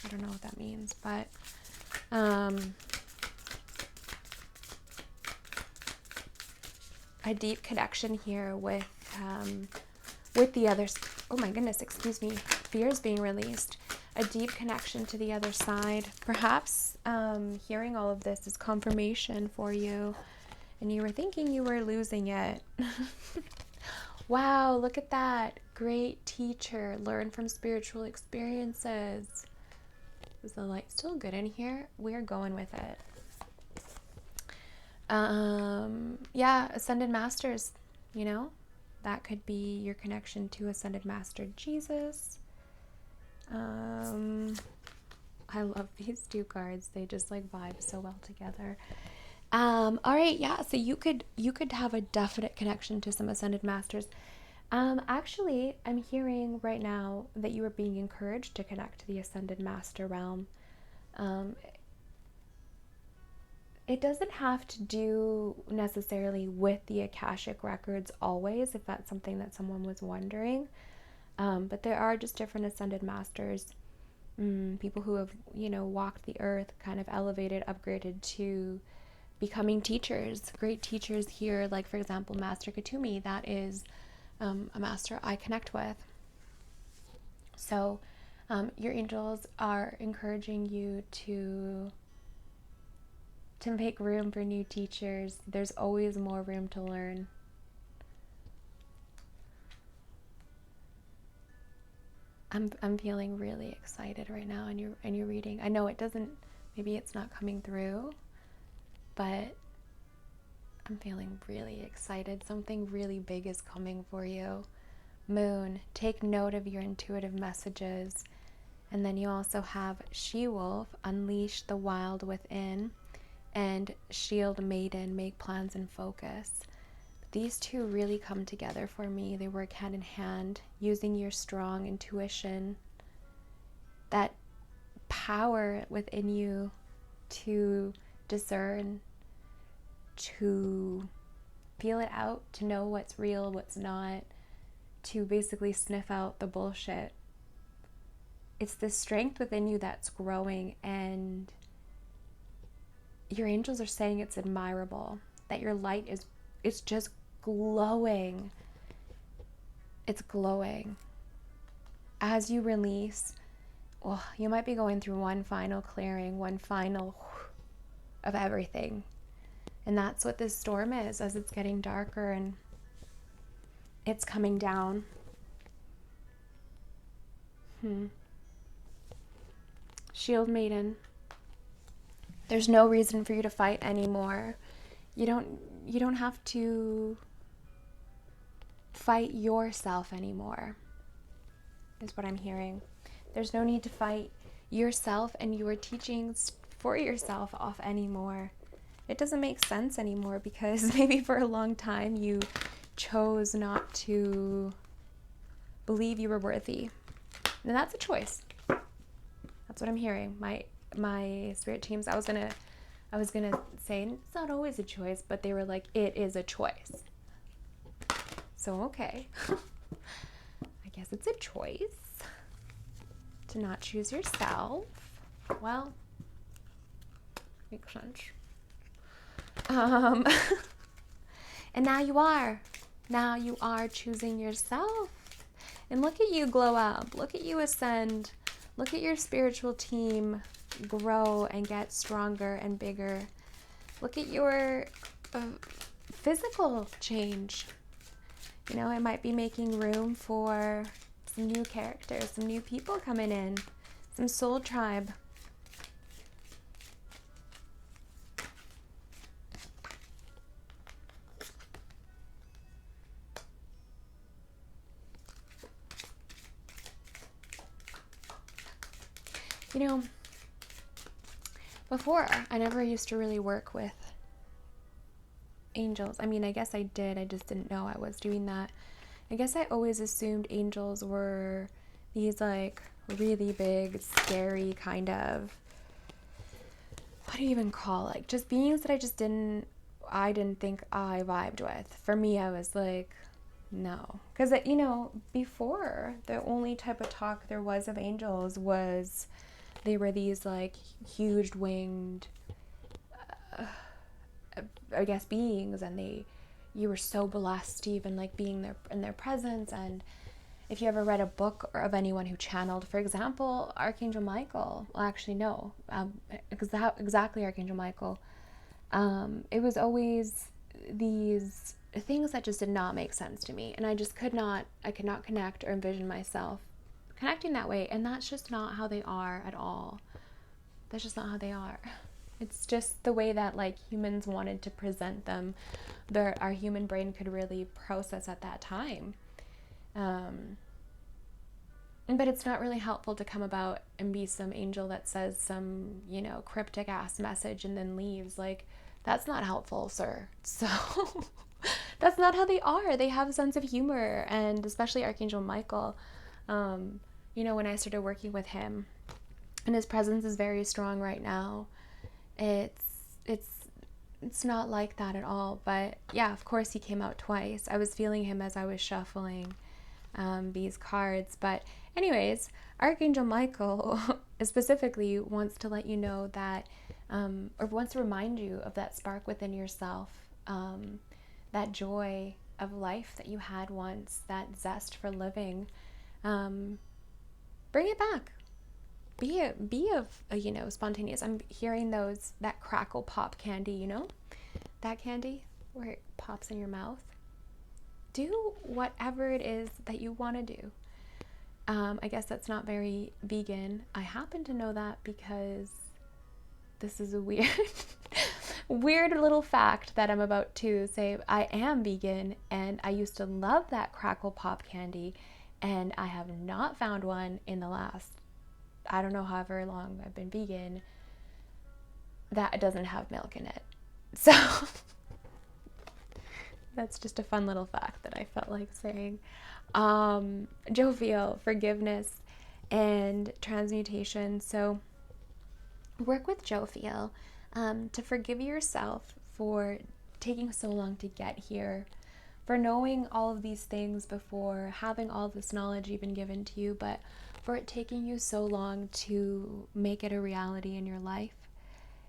I don't know what that means, but a deep connection here with the others. Oh my goodness, excuse me. Fears being released. A deep connection to the other side. Perhaps hearing all of this is confirmation for you, and you were thinking you were losing it. Wow, look at that. Great teacher. Learn from spiritual experiences. Is the light still good in here? We're going with it. Yeah, Ascended Masters, you know, that could be your connection to Ascended Master Jesus. I love these two cards. They just like vibe so well together. All right, yeah, so you could have a definite connection to some Ascended Masters. Actually, I'm hearing right now that you are being encouraged to connect to the Ascended Master realm. It doesn't have to do necessarily with the Akashic records always, if that's something that someone was wondering. But there are just different Ascended Masters, people who have, you know, walked the earth, kind of elevated, upgraded to becoming teachers, great teachers here. Like, for example, Master Katumi, that is a master I connect with. So your angels are encouraging you to make room for new teachers. There's always more room to learn. I'm feeling really excited right now in your reading. I know it doesn't, maybe it's not coming through, but I'm feeling really excited. Something really big is coming for you. Moon, take note of your intuitive messages. And then you also have She-Wolf, unleash the wild within, and Shield Maiden, make plans and focus. These two really come together for me. They work hand in hand, using your strong intuition, that power within you to discern, to feel it out, to know what's real, what's not, to basically sniff out the bullshit. It's the strength within you that's growing, and your angels are saying it's admirable, that your light is, it's just glowing. It's glowing. As you release, well, you might be going through one final clearing, one final of everything. And that's what this storm is, as it's getting darker and it's coming down. Shield Maiden. There's no reason for you to fight anymore. You don't have to fight yourself anymore, is what I'm hearing. There's no need to fight yourself and your teachings for yourself off anymore. it doesn't make sense anymore, because maybe for a long time you chose not to believe you were worthy. And that's a choice. That's what I'm hearing. My spirit teams, I was gonna say it's not always a choice, but they were like, it is a choice. So okay. I guess it's a choice to not choose yourself. Well, makes sense. And now you are. Now you are choosing yourself. And look at you glow up. Look at you ascend. Look at your spiritual team grow and get stronger and bigger. Look at your physical change. You know, it might be making room for some new characters, some new people coming in, some soul tribe. You know, before, I never used to really work with angels. I mean, I guess I did. I just didn't know I was doing that. I guess I always assumed angels were these like really big, scary kind of, what do you even call, like just beings that I didn't think I vibed with. For me, I was like, no. Because, you know, before, the only type of talk there was of angels was they were these like huge winged, I guess, beings, and you were so blessed to even like being there in their presence. And if you ever read a book of anyone who channeled, for example, Archangel Michael, well, actually no, exactly Archangel Michael, it was always these things that just did not make sense to me, and I could not connect or envision myself connecting that way. And that's just not how they are at all. That's just not how they are. It's just the way that like humans wanted to present them, our human brain could really process at that time. But it's not really helpful to come about and be some angel that says some, you know, cryptic ass message and then leaves. Like, that's not helpful, sir. So that's not how they are. They have a sense of humor, and especially Archangel Michael. You know, when I started working with him, and his presence is very strong right now, it's not like that at all. But yeah, of course he came out twice. I was feeling him as I was shuffling these cards. But anyways, Archangel Michael specifically wants to let you know that, or wants to remind you of that spark within yourself, that joy of life that you had once, that zest for living. Bring it back. Be you know, spontaneous. I'm hearing that crackle pop candy, you know, that candy where it pops in your mouth. Do whatever it is that you want to do. I guess that's not very vegan. I happen to know that because this is a weird little fact that I'm about to say. I am vegan, and I used to love that crackle pop candy, and I have not found one in the last, I don't know, however long I've been vegan, that doesn't have milk in it. So that's just a fun little fact that I felt like saying. Jovial, forgiveness, and transmutation. So work with Jovial to forgive yourself for taking so long to get here, for knowing all of these things before, having all this knowledge even given to you, but for it taking you so long to make it a reality in your life.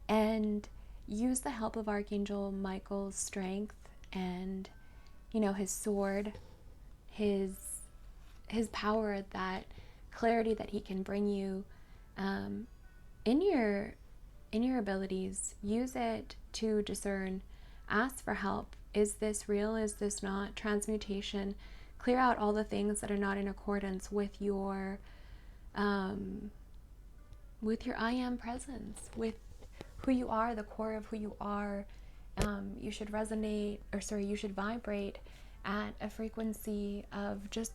And use the help of Archangel Michael's strength and, you know, his sword, his power, that clarity that he can bring you in your abilities. Use it to discern. Ask for help. Is this real? Is this not? Transmutation. Clear out all the things that are not in accordance with your I am presence, with who you are, the core of who you are. You should you should vibrate at a frequency of just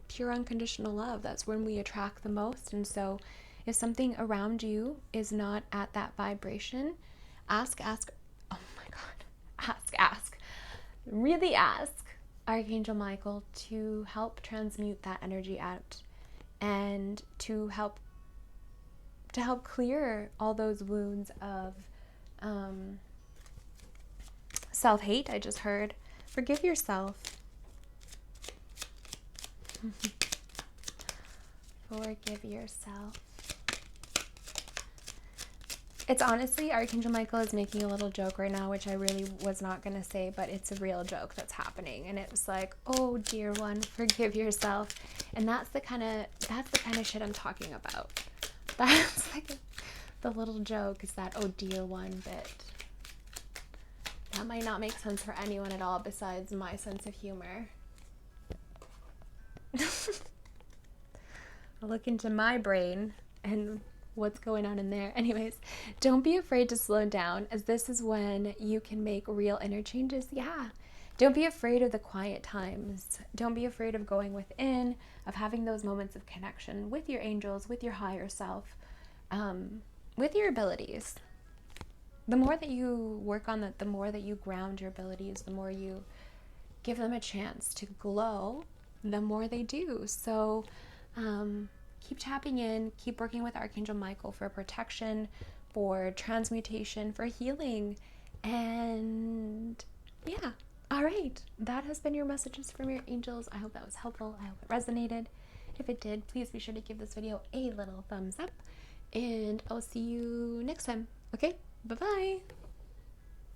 pure unconditional love. That's when we attract the most. And so if something around you is not at that vibration, ask, oh really ask Archangel Michael to help transmute that energy out and to help clear all those wounds of self-hate. I just heard. Forgive yourself. Forgive yourself. It's honestly, Archangel Michael is making a little joke right now, which I really was not going to say, but it's a real joke that's happening. And it was like, oh, dear one, forgive yourself. And that's the kind of shit I'm talking about. That's like the little joke is that, oh, dear one bit. That might not make sense for anyone at all besides my sense of humor. I'll look into my brain and what's going on in there. Anyways, don't be afraid to slow down, as this is when you can make real inner changes. Yeah. Don't be afraid of the quiet times. Don't be afraid of going within, of having those moments of connection with your angels, with your higher self, with your abilities. The more that you work on that, the more that you ground your abilities, the more you give them a chance to glow, the more they do. So keep tapping in, keep working with Archangel Michael for protection, for transmutation, for healing. And yeah, all right. That has been your messages from your angels. I hope that was helpful. I hope it resonated. If it did, please be sure to give this video a little thumbs up. And I'll see you next time. Okay? Bye-bye.